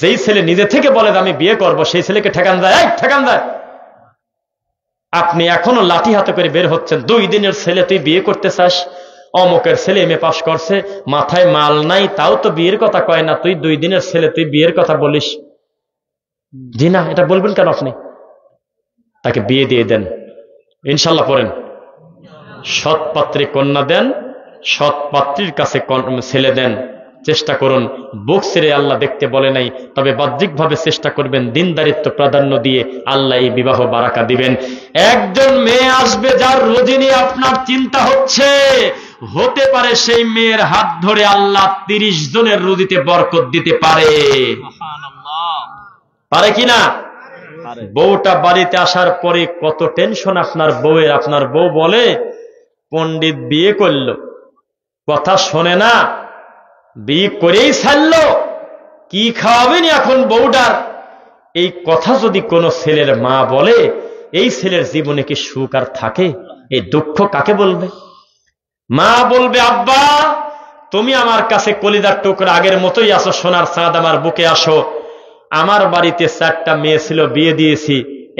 যেই ছেলে নিজে থেকে বলে আমি বিয়ে করব, সেই ছেলেকে ঠেকান যায়? ঠেকান যায়? আপনি এখনো লাঠি হাতে করে বের হচ্ছেন, 2 দিনের ছেলে তুই বিয়ে করতে চাস? অমুকের ছেলে এমএ পাস করছে, মাথায় মাল নাই, তাও তো বিয়ের কথা কয় না, তুই 2 দিনের ছেলে, তুই বিয়ের কথা বলিস? জি না, এটা বলবেন কেন আপনি? তাকে বিয়ে দিয়ে দেন, ইনশাল্লাহ পড়েন। সৎ পাত্রে কন্যা দেন, সৎ পাত্রীর কাছে ছেলে দেন। চেষ্টা করুন, বুক ছেড়ে আল্লাহ দেখতে বলে নাই, তবে বাহ্যিকভাবে চেষ্টা করবেন, দিনদারিত্ব প্রাধান্য দিয়ে আল্লাহ এই বিবাহ বারাকা দিবেন। একজন মেয়ে আসবে যার রোজি নিয়ে আপনার চিন্তা হচ্ছে, হতে পারে সেই মেয়ের হাত ধরে আল্লাহ 30 জনের রুজিতে বরকত দিতে পারে। পারে কিনা? বউটা বাড়িতে আসার পরে কত টেনশন আপনার বউয়ের। আপনার বউ বলে, পণ্ডিত বিয়ে করলো, কথা শোনে না, বিয়ে করেই ছাড়লো, কি খাওয়াবেন এখন বউটার? এই কথা যদি কোনো ছেলের মা বলে, এই ছেলের জীবনে কি সুখ আর থাকে? এই দুঃখ কাকে বলবে? মা বলবে, আব্বা তুমি আমার কাছে কলিজার টুকরা আগের মতোই আসো, সোনার চাঁদ আমার বুকে আসো। আমার বাড়িতে 4টা মেয়ে ছিল, বিয়ে দিয়েছি,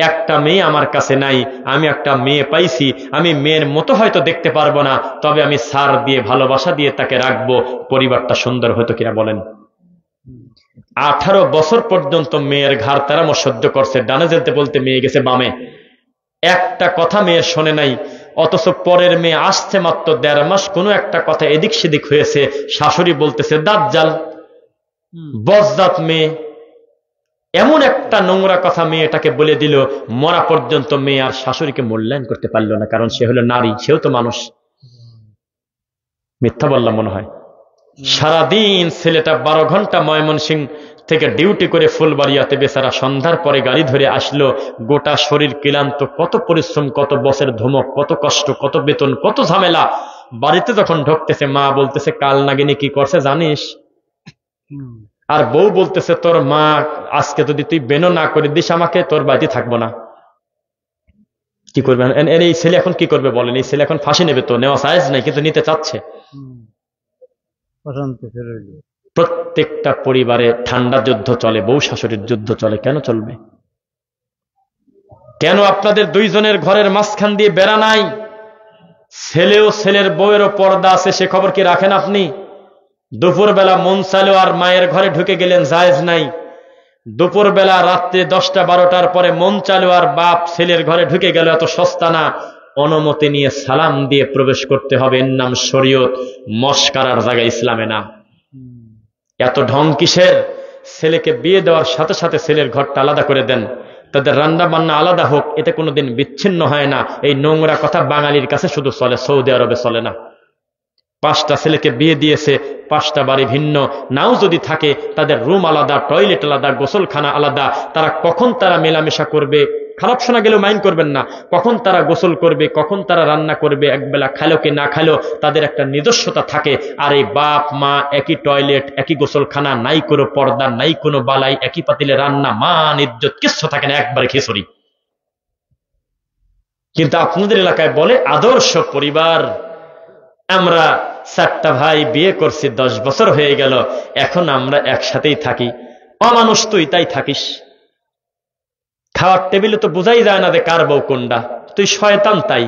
একটা মেয়ে আমার কাছে নাই, আমি একটা মেয়ে পাইছি, আমি মেয়ের মতো হয়তো দেখতে পারবো না, তবে আমি সার দিয়ে ভালোবাসা দিয়ে তাকে রাখবো, পরিবারটা সুন্দর হতো কিনা বলেন? 18 বছর পর্যন্ত মেয়ের ঘাড় তারামো সহ্য করছে, ডানে যেতে বলতে মেয়ে গেছে বামে, একটা কথা মেয়ে শোনে নাই। অথচ পরের মেয়ে আসছে মাত্র 1.5 মাস, কোনো একটা কথা এদিক সেদিক হয়েছে, শাশুড়ি বলতেছে দাজ্জাল, বজ্জাত মেয়ে, এমন একটা নোংরা কথা মেয়েটাকে বলে দিল, মরা পর্যন্ত মেয়ে আর শাশুড়িকে মূল্যায়ন করতে পারল না, কারণ সে হলো নারী, সেও তো মানুষ। মিথ্যা বললাম মনে হয়? সারাদিন ছেলেটা 12 ঘন্টা ময়মনসিংহ থেকে ডিউটি করে ফুলবাড়িয়াতে, বেচারা সন্ধ্যার পরে গাড়ি ধরে আসলো, গোটা শরীর ক্লান্ত, কত পরিশ্রম, কত বছর ধমক, কত কষ্ট, কত বেতন, কত ঝামেলা। বাড়িতে যখন ঢুকতেছে, মা বলতেছে কাল নাগিনী কি করছে জানিস? আর বউ বলতেছে, তোর মা আজকে যদি তুই বেনো না করে দিস আমাকে, তোর বাড়িতে থাকবো না। কি করবে এই ছেলে? এখন কি করবে বলেন? এই ছেলে এখন ফাঁসি নেবে তো, নেওয়া সাইজ নাই, কিন্তু নিতে চাচ্ছে। প্রত্যেকটা পরিবারে ঠান্ডা যুদ্ধ চলে, বউ শাশুড়ির যুদ্ধ চলে। কেন চলবে? কেন আপনাদের 2 জনের ঘরের মাঝখান দিয়ে বেড়া নাই? ছেলেও ছেলের বউয়েরও পর্দা আছে, সে খবর কি রাখেন আপনি? দুপুরবেলা মন চাইলো আর মায়ের ঘরে ঢুকে গেলেন, জায়েজ নাই। দুপুরবেলা রাত্রে 10টা-12টার পরে মন চাইলো আর বাপ ছেলের ঘরে ঢুকে গেল, এত সস্তা না, অনুমতি নিয়ে সালাম দিয়ে প্রবেশ করতে হবে, এর নাম শরীয়ত, মস্কারার জায়গা ইসলামে না। এত ঢং কিসের? ছেলেকে বিয়ে দেওয়ার সাথে সাথে ছেলের ঘরটা আলাদা করে দেন, তাদের রান্না বান্না আলাদা হোক, এতে কোনোদিন বিচ্ছিন্ন হয় না। এই নোংরা কথা বাঙালির কাছে শুধু চলে, সৌদি আরবে চলে না। 5টা ছেলেকে বিয়ে দিয়েছে, 5টা বাড়ি ভিন্ন, নাও যদি থাকে তাদের রুম আলাদা, টয়লেট আলাদা, গোসলখানা আলাদা। তারা কখন তারা মেলামেশা করবে, খারাপ শোনা গেলেও মাইন্ড করবেন না, কখন তারা গোসল করবে, কখন তারা রান্না করবে, একবেলা খালো কি না খালো, তাদের একটা নিজস্বতা থাকে। আর এই বাপ মা একই টয়লেট, একই গোসলখানা, নাই কোনো পর্দা, নাই কোনো বালাই, একই পাতিলে রান্না, মান ইজ্জত কিচ্ছু থাকে না, একবারে খিচুড়ি। কিন্তু আপনাদের এলাকায় বলে আদর্শ পরিবার। আমরা 4টা ভাই বিয়ে করছি, 10 বছর হয়ে গেল, এখন আমরা একসাথেই থাকি। অমানুষ তুই, তাই থাকিস। খাওয়ার টেবিলে তো বোঝাই যায় না যে কার বউ কোনটা, তুই শয়তান তাই।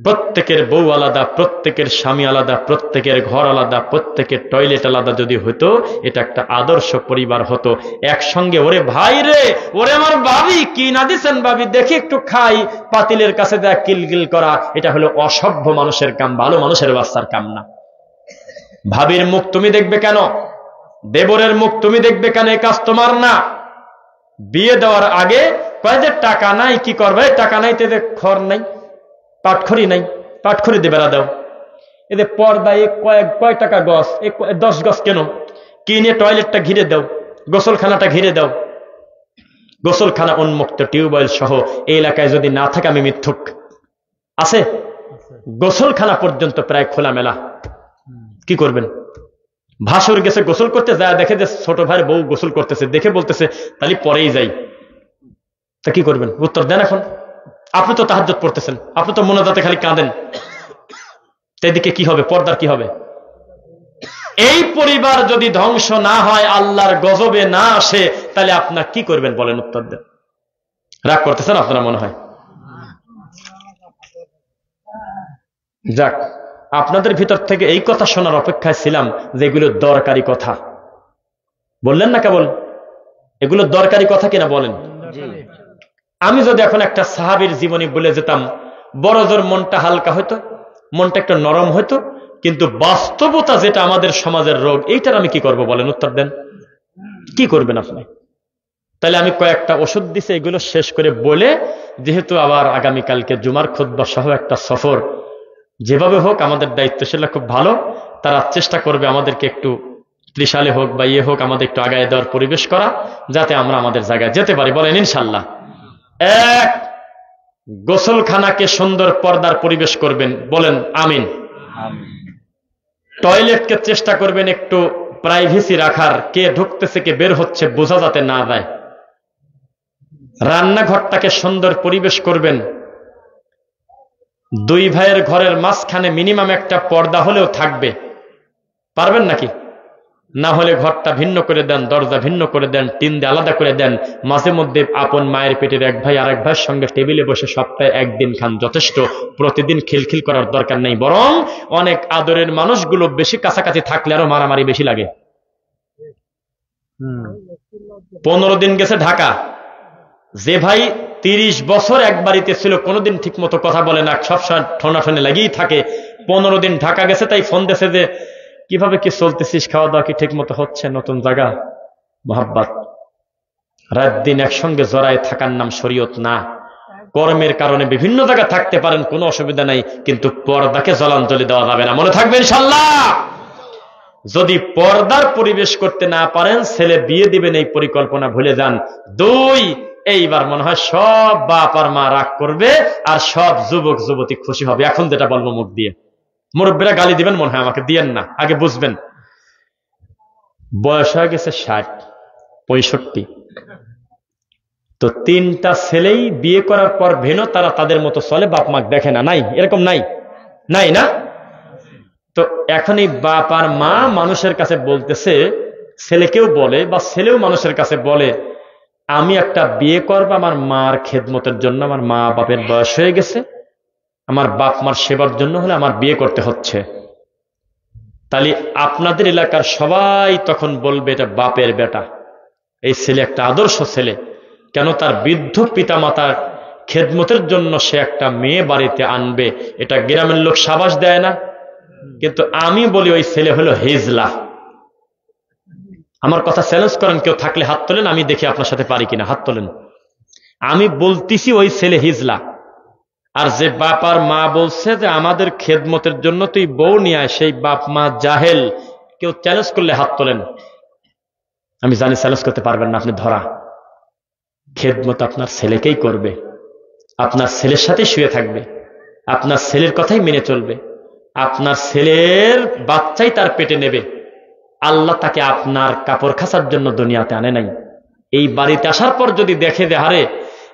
প্রত্যেকের বউ আলাদা, প্রত্যেকের স্বামী আলাদা, প্রত্যেকের ঘর আলাদা, প্রত্যেকের টয়লেট আলাদা যদি হতো, এটা একটা আদর্শ পরিবার হতো। একসঙ্গে, ওরে ভাই রে, ওরে আমার ভাবি, কি না দিচ্ছেন ভাবি, দেখি একটু খাই, পাতিলের কাছে দেখ কিলকিল করা, এটা হলো অসভ্য মানুষের কাম, ভালো মানুষের বাচ্চার কাম না। ভাবির মুখ তুমি দেখবে কেন? দেবরের মুখ তুমি দেখবে কেন? এই কাজ তোমার না। বিয়ে দেওয়ার আগে কয় যে টাকা নাই, কি করবে? টাকা নাই, তেদের খড় নাই, পাটখড়ি নাই, পাটখড়ি দিয়ে বেড়া দাও। এদের পর্দায় কয় টাকা গছ, 10 গছ কেন? কিনে টয়লেটটা ঘিরে দাও, গোসলখানাটা ঘিরে দাও। গোসলখানা উন্মুক্ত, টিউবওয়েল সহ। এই এলাকায় যদি না থাকে আমি মিথ্যুক। আছে? গোসলখানা পর্যন্ত প্রায় খোলামেলা। কি করবেন? ভাসুর গেছে গোসল করতে, যায় দেখে যে ছোট ভাইয়ের বউ গোসল করতেছে, দেখে বলতেছে তাহলে পরেই যাই। তা কি করবেন? উত্তর দেন এখন। আপনি তো তাহাজ্জুদ পড়তেছেন, আপনি তো মোনাজাতে খালি কাঁদেন, এদিকে কি হবে? পর্দার কি হবে? এই পরিবার যদি ধ্বংস না হয়, আল্লাহর গজবে না আসে, তাহলে আপনার কি করবেন বলেন? উত্তর দেন। রাগ করতেছেন আপনারা মনে হয়। যাক, আপনাদের ভিতর থেকে এই কথা শোনার অপেক্ষায় ছিলাম যে এগুলো দরকারি কথা। বললেন না কেবল এগুলো দরকারি কথা কিনা বলেন? আমি যদি এখন একটা সাহাবীর জীবনী বলে যেতাম, বড় জোর মনটা হালকা হইতো, মনটা একটু নরম হইতো, কিন্তু বাস্তবতা যেটা আমাদের সমাজের রোগ, এইটার আমি কি করব বলেন? উত্তর দেন। কি করবেন আপনি? তাহলে আমি কয়েকটা ওষুধ দিছি, এগুলো শেষ করে বলে, যেহেতু আবার আগামীকালকে জুমার খুতবা সহ একটা সফর, যেভাবে হোক আমাদের দায়িত্বশীলরা খুব ভালো, তারা চেষ্টা করবে আমাদেরকে একটু ত্রিশালে হোক বা ইয়ে হোক আমাদের একটু আগায় দেওয়ার পরিবেশ করা, যাতে আমরা আমাদের জায়গায় যেতে পারি। বলেন ইনশাল্লাহ। এক, গোসলখানাকে সুন্দর পর্দার পরিবেশ করবেন, বলেন আমিন। টয়লেটকে চেষ্টা করবেন একটু প্রাইভেসি রাখার, কে ঢুকতেছে কে বের হচ্ছে বোঝা যাতে না যায়। রান্নাঘরটাকে সুন্দর পরিবেশ করবেন। দুই ভাইয়ের ঘরের মাঝখানে মিনিমাম একটা পর্দা হলেও থাকবে, পারবেন নাকি? না হলে ঘরটা ভিন্ন করে দেন, দরজা ভিন্ন করে দেন, টিন দিয়ে আলাদা করে দেন। মাঝে মধ্যে আপন মায়ের পেটের এক ভাই আরেক ভাইয়ের সঙ্গে টেবিলে বসে সপ্তাহে একদিন খান, যথেষ্ট। প্রতিদিন খিলখিল করার দরকার নেই, বরং অনেক আদরের মানুষগুলো বেশি কাছাকাছি থাকলে আরো মারামারি বেশি লাগে। 15 দিন গেছে ঢাকা, যে ভাই 30 বছর এক বাড়িতে ছিল, কোনোদিন ঠিক মতো কথা বলে না, সবসময় ঠোনাঠনে লাগিয়েই থাকে, 15 দিন ঢাকা গেছে, তাই ফোন দিয়েছে যে কিভাবে কি চলতেছিস, খাওয়া দাওয়া কি ঠিক মতো হচ্ছে, নতুন জায়গা, মোহাব্বত। রাত দিন একসঙ্গে জড়ায় থাকার নাম শরীয়ত না। কর্মের কারণে বিভিন্ন জায়গায় থাকতে পারেন, কোনো অসুবিধা নাই, কিন্তু পর্দাকে জলাঞ্জলি দেওয়া যাবে না। মনে থাকবে ইনশাআল্লাহ। যদি পর্দার পরিবেশ করতে না পারেন, ছেলে বিয়ে দিবেন এই পরিকল্পনা ভুলে যান। 2, এইবার মনে হয় সব বাপ আর মা রাগ করবে, আর সব যুবক যুবতী খুশি হবে। এখন যেটা বলবো মুখ দিয়ে, মুরব্বীরা গালি দিবেন মনে হয় আমাকে, দিয়েন না, আগে বুঝবেন। বয়স হয়ে গেছে 60, 65, তো 3টা ছেলেই বিয়ে করার পর ভেনো তারা তাদের মতো চলে, বাপ মা দেখে না। নাই এরকম? নাই নাই না? তো এখন এই বাপ আর মা মানুষের কাছে বলতেছে, ছেলেকেও বলে বা ছেলেও মানুষের কাছে বলে, আমি একটা বিয়ে করবো আমার মার খেদমতের জন্য, আমার মা বাপের বয়স হয়ে গেছে, আমার বাপ মার সেবার জন্য হলে আমার বিয়ে করতে হচ্ছে। তাহলে আপনাদের এলাকার সবাই তখন বলবে এটা বাপের বেটা, এই ছেলে একটা আদর্শ ছেলে। কেন? তার বৃদ্ধ পিতা মাতার খেদমতের জন্য সে একটা মেয়ে বাড়িতে আনবে, এটা গ্রামের লোক সাবাস দেয় না? কিন্তু আমি বলি ওই ছেলে হলো হিজলা। আমার কথা চ্যালেঞ্জ করেন, কেউ থাকলে হাত তোলেন, আমি দেখি আপনার সাথে পারি কিনা, হাত তোলেন। আমি বলতেছি ওই ছেলে হিজলা। আর যে বাপ আর মা বলছে যে আমাদের খেদমতের জন্য তুই বউ নিয়ে আয়, সেই বাপ মা জাহেল। কেউ চ্যালেঞ্জ করলে হাত তোলেন। আমি জানি চ্যালেঞ্জ করতে পারবেন না, আপনি ধরা। খেদমত আপনার ছেলেকেই করবে, আপনার ছেলের সাথে শুয়ে থাকবে, আপনার ছেলের কথাই মেনে চলবে, আপনার ছেলের বাচ্চাই তার পেটে নেবে। আল্লাহ তাকে আপনার কাপড় খাসার জন্য দুনিয়াতে আনে নাই। এই বাড়িতে আসার পর যদি দেখে যে হারে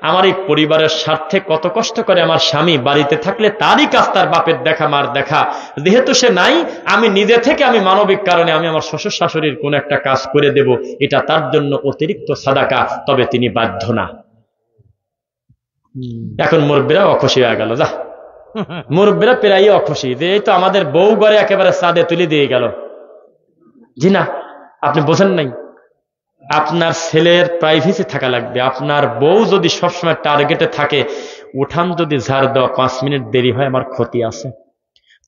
আমার এই পরিবারের স্বার্থে কত কষ্ট করে আমার স্বামী, বাড়িতে থাকলে তারই কাজ তার বাপের দেখা মার দেখা, যেহেতু সে নাই, আমি নিজে থেকে আমি মানবিক কারণে আমি আমার শ্বশুর শাশুড়ির কোন একটা কাজ করে দেব, এটা তার জন্য অতিরিক্ত সাদাকা, তবে তিনি বাধ্য না। এখন মুরব্বীরা অখুশি হয়ে গেল, যা মুরব্বীরা প্রায় অখুশি যে এই তো আমাদের বউ ঘরে একেবারে সাদে তুলে দিয়ে গেল। জি না, আপনি বোঝেন নাই, আপনার ছেলের প্রাইভেসি থাকা লাগবে। আপনার বউ যদি সবসময় টার্গেটে থাকে, উঠান যদি ঝাড় দেওয়া 5 মিনিট দেরি হয় আমার ক্ষতি আছে,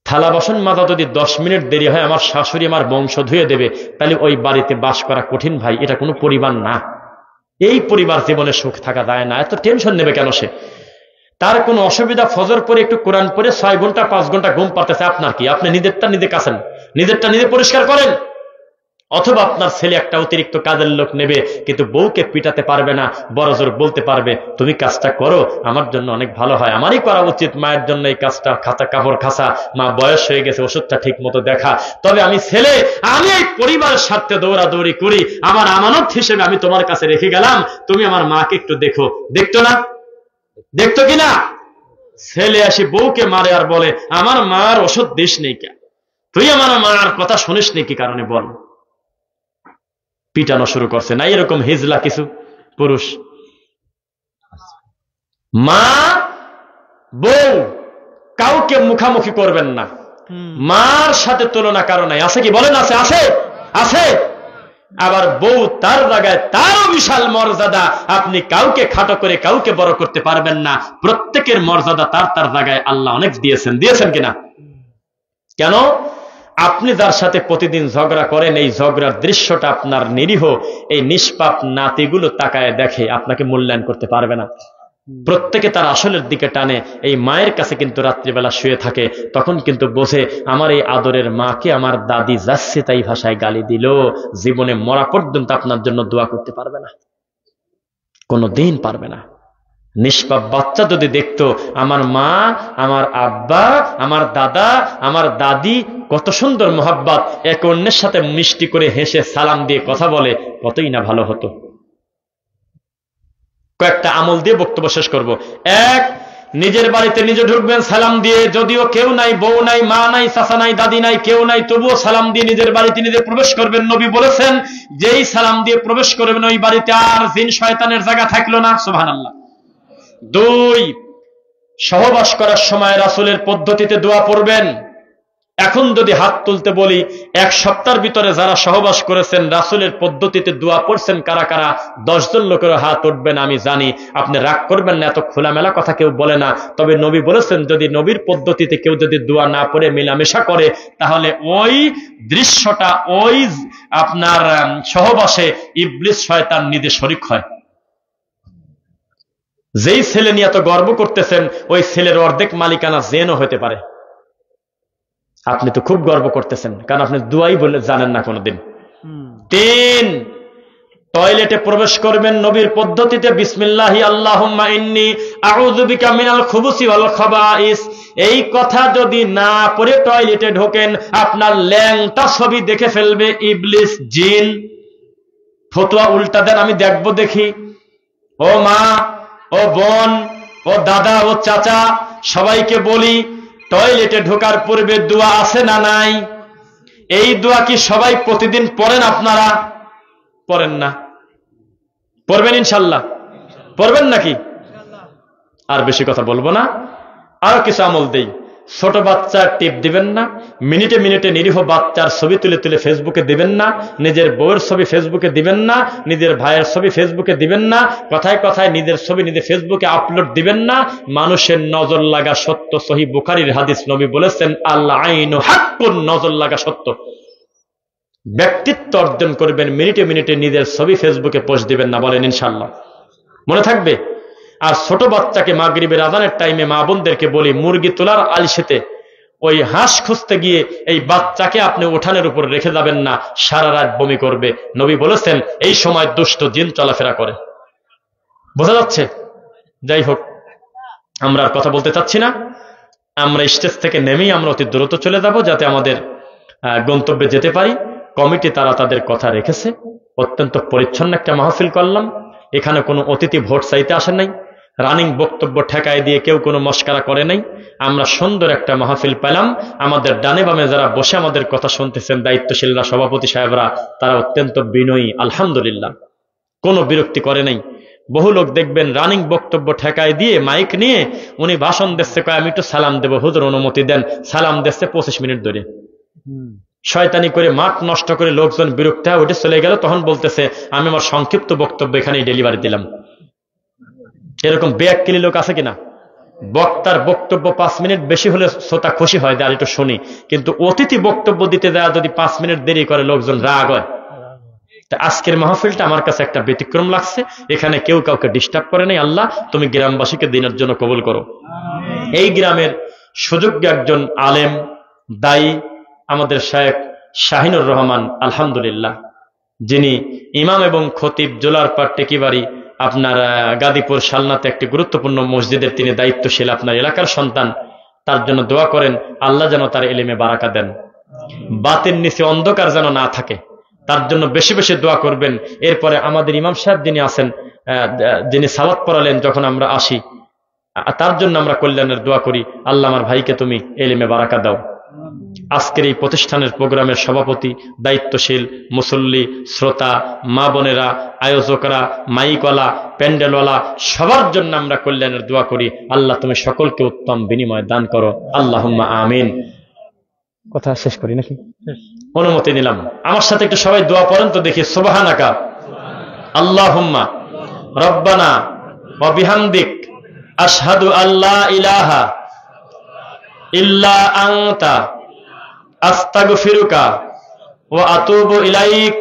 থালা বাসন মাজা যদি 10 মিনিট দেরি হয় আমার শাশুড়ি আমার বংশ ধুয়ে দেবে, তাহলে ওই বাড়িতে বাস করা কঠিন ভাই। এটা কোনো পরিবার না, এই পরিবার জীবনে সুখ থাকা যায় না। এত টেনশন নেবে কেন সে? তার কোনো অসুবিধা, ফজর পরে একটু কোরআন পরে 6 ঘন্টা 5 ঘন্টা ঘুম পাতেছে, আপনার কি? আপনি নিজেরটা নিজে কাছেন, নিজেরটা নিজে পরিষ্কার করেন। অথবা আপনার ছেলে একটা অতিরিক্ত কাজের লোক নেবে, কিন্তু বউকে পিটাতে পারবে না, বড় জোর বলতে পারবে তুমি কাজটা করো, আমার জন্য অনেক ভালো হয়, আমারই করা উচিত, মায়ের জন্য এই কাজটা, খাতা কাপড় খাসা, মা বয়স হয়ে গেছে, ওষুধটা ঠিক মতো দেখা, তবে আমি ছেলে, আমি এই পরিবারের স্বার্থে দৌড়াদৌড়ি করি, আমার আমানত হিসেবে আমি তোমার কাছে রেখে গেলাম, তুমি আমার মাকে একটু দেখো। দেখতো না? দেখতো কিনা? ছেলে আসি বউকে মারে আর বলে আমার মার ওষুধ দিস নেই কেন? তুই আমার মার কথা শুনিসনি কি কারণে বল। পিটানো শুরু করছে। না এরকম হিজলা কিছু পুরুষ, মা বউ কাউকে মুখামুখি করবেন না, মার সাথে তুলনা কারো নাই। আছে কি বলেন? আছে, আছে, আছে। আবার বউ তার জায়গায় তারও বিশাল মর্যাদা। আপনি কাউকে খাটো করে কাউকে বড় করতে পারবেন না। প্রত্যেকের মর্যাদা তার তার জায়গায় আল্লাহ অনেক দিয়েছেন। দিয়েছেন কিনা? কেন? আপনি যার সাথে প্রতিদিন ঝগড়া করেন, এই ঝগড়ার দৃশ্যটা আপনার নিরীহ এই নিষ্পাপ নাতিগুলো তাকায় দেখে, আপনাকে মূল্যায়ন করতে পারবে না। প্রত্যেকে তার আসলের দিকে টানে। এই মায়ের কাছে কিন্তু রাত্রিবেলা শুয়ে থাকে, তখন কিন্তু বোঝে আমার এই আদরের মাকে আমার দাদি যাচ্ছে তাই ভাষায় গালি দিল, জীবনে মরা পর্যন্ত আপনার জন্য দোয়া করতে পারবে না, কোনোদিন পারবে না। নিষ্পাপ বাচ্চা যদি দেখতো আমার মা, আমার আব্বা, আমার দাদা, আমার দাদি কত সুন্দর মোহাব্বত, এক অন্যের সাথে মিষ্টি করে হেসে সালাম দিয়ে কথা বলে, কতই না ভালো হতো। কয়েকটা আমল দিয়ে বক্তব্য শেষ করব। এক, নিজের বাড়িতে নিজে ঢুকবেন সালাম দিয়ে, যদিও কেউ নাই, বউ নাই, মা নাই, চাচা নাই, দাদি নাই, কেউ নাই, তবুও সালাম দিয়ে নিজের বাড়িতে নিজে প্রবেশ করবেন। নবী বলেছেন যেই সালাম দিয়ে প্রবেশ করবেন ওই বাড়িতে আর জিন শয়তানের জায়গা থাকলো না। সুবহানাল্লাহ। দুই, সহবাস করার সময় রাসূলের পদ্ধতিতে দোয়া পড়বেন। এখন যদি হাত তুলতে বলি, এক সপ্তাহের ভিতরে যারা সহবাস করেছেন রাসূলের পদ্ধতিতে দোয়া পড়ছেন কারা কারা? 10 জন লোকের হাত উঠবেন। আমি জানি আপনি রাগ করবেন না, এত খোলামেলা কথা কেউ বলে না। তবে নবী বলেছেন যদি নবীর পদ্ধতিতে কেউ যদি দোয়া না পড়ে মেলামেশা করে, তাহলে ওই দৃশ্যটা, ওই আপনার সহবাসে ইবলিস শয়তান নিজে শরীক হয়। যেই ছেলে নিয়ে এত গর্ব করতেছেন ওই ছেলের অর্ধেক মালিকানা জেনও হতে পারে। আপনি তো খুব গর্ব করতেছেন কারণ আপনি দুয়াই বলে জানেন না কোনোদিন। 3, টয়লেটে প্রবেশ করবেন নবীর পদ্ধতিতে, বিসমিল্লাহি আল্লাহুম্মা ইন্নী আউযু বিকা মিনাল খুবুসি ওয়াল খাবাইস। এই কথা যদি না পড়ে টয়লেটে ঢোকেন, আপনার ল্যাংটা ছবি দেখে ফেলবে ইবলিস, জিন। ফতোয়া উল্টা দেন, আমি দেখবো দেখি। ও মা, ও বোন, ও দাদা, ও চাচা, সবাইকে বলি টয়লেটে ঢোকার পূর্বে দোয়া আছে না নাই? এই দোয়া কি সবাই প্রতিদিন পড়েন? আপনারা পড়েন না? পড়বেন ইনশাল্লাহ? পড়বেন নাকি? আর বেশি কথা বলবো না, আরো কিছু আমল দেই। ছোট বাচ্চার টিপ দিবেন না, মিনিটে মিনিটে নিরীহ বাচ্চার ছবি তুলে তুলে ফেসবুকে দিবেন না, নিজের বউয়ের ছবি ফেসবুকে দিবেন না, নিজের ভাইয়ের ছবি ফেসবুকে দিবেন না, কথায় কথায় নিজের ছবি নিজে ফেসবুকে আপলোড দিবেন না। মানুষের নজর লাগা সত্য, সহিহ বুখারীর হাদিস, নবী বলেছেন আল আইনু হাক্কুন, নজর লাগা সত্য। ব্যক্তিত্ব অর্জন করবেন, মিনিটে মিনিটে নিজের ছবি ফেসবুকে পোস্ট দিবেন না। বলেন ইনশাআল্লাহ? মনে থাকবে? আর ছোট বাচ্চাকে মাগরিবের আযানের টাইমে মা বোনদেরকে বলি মুরগি তোলার আলসেতে ওই হাঁস খুঁজতে গিয়ে এই বাচ্চাকে আপনি উঠানের উপর রেখে যাবেন না, সারা রাত বমি করবে। নবী বলেছেন এই সময় দুষ্ট জিন চলাফেরা করে। বোঝা যাচ্ছে? যাই হোক, আমরা আর কথা বলতে চাচ্ছি না। আমরা স্টেজ থেকে নেমেই আমরা অতি দ্রুত চলে যাব যাতে আমাদের গন্তব্যে যেতে পারি। কমিটি তারা তাদের কথা রেখেছে। অত্যন্ত পরিচ্ছন্ন একটা মাহফিল করলাম। এখানে কোনো অতিথি ভোট চাইতে আসেন নাই, রানিং বক্তব্য ঠেকায় দিয়ে কেউ কোনো মস্কারা করে নাই। আমরা সুন্দর একটা মাহফিল পেলাম। আমাদের ডানে বামে যারা বসে আমাদের কথা শুনতেছেন, দায়িত্বশীলরা, সভাপতি সাহেবরা, তারা অত্যন্ত বিনয়ী, আলহামদুলিল্লাহ, কোনো বিরক্তি করে নাই। বহু লোক দেখবেন রানিং বক্তব্য ঠেকায় দিয়ে মাইক নিয়ে উনি ভাষণ দিচ্ছে, কয় আমি একটু সালাম দেবো, হুজুর অনুমতি দেন। সালাম দিচ্ছে 25 মিনিট ধরে, শয়তানি করে মাঠ নষ্ট করে লোকজন বিরক্ত হয়ে উঠে চলে গেল। তখন বলতেছে আমি আমার সংক্ষিপ্ত বক্তব্য এখানেই ডেলিভারি দিলাম। এরকম বেয়াক্কেলি লোক আছে কিনা? বক্তার বক্তব্য 5 মিনিট বেশি হলে শ্রোতা খুশি হয়, আর একটু শুনি, কিন্তু অতিথি বক্তব্য দিতে দেওয়া যদি 5 মিনিট দেরি করে লোকজন রাগ হয়। আজকের মাহফিলটা আমার কাছে একটা ব্যতিক্রম লাগছে। এখানে কেউ কাউকে ডিস্টার্ব করে নাই। আল্লাহ তুমি গ্রামবাসীকে দিনের জন্য কবুল করো। এই গ্রামের সুযোগ্য একজন আলেম, দায়ী, আমাদের শায়েখ শাহিনুর রহমান, আলহামদুলিল্লাহ, যিনি ইমাম এবং খতিব জোলারপাট টেকিবাড়ি আপনার গাদীপুর শালনাতে একটি গুরুত্বপূর্ণ মসজিদের তিনি দায়িত্বশীল, আপনার এলাকার সন্তান। তার জন্য দোয়া করেন আল্লাহ যেন তার ইলমে বারাকা দেন, বাতের নিচে অন্ধকার যেন না থাকে। তার জন্য বেশি বেশি দোয়া করবেন। এরপরে আমাদের ইমাম সাহেব যিনি আছেন, যিনি সালাত পড়ালেন যখন আমরা আসি, তার জন্য আমরা কল্যাণের দোয়া করি। আল্লাহ আমার ভাইকে তুমি ইলমে বারাকা দাও। আজকের এই প্রতিষ্ঠানের প্রোগ্রামের সভাপতি, দায়িত্বশীল, মুসল্লি, শ্রোতা, মা বোনেরা, আয়োজকরা, মাইকওয়ালা, প্যান্ডেলওয়ালা, সবার জন্য আমরা কল্যাণের দোয়া করি। আল্লাহ তুমি সকলকে উত্তম বিনিময় দান করো, আল্লাহুম্মা আমিন। কথা শেষ করি নাকি? অনুমতি নিলাম। আমার সাথে একটু সবাই দোয়া পড়েন তো দেখি। সুবহানাকা আল্লাহুম্মা রব্বানা ওয়া বিহামদিক আশহাদু আল্লা ইলাহা ইল্লা আনতা আস্তাগফিরুকা ওয়া আতুবু ইলাইক।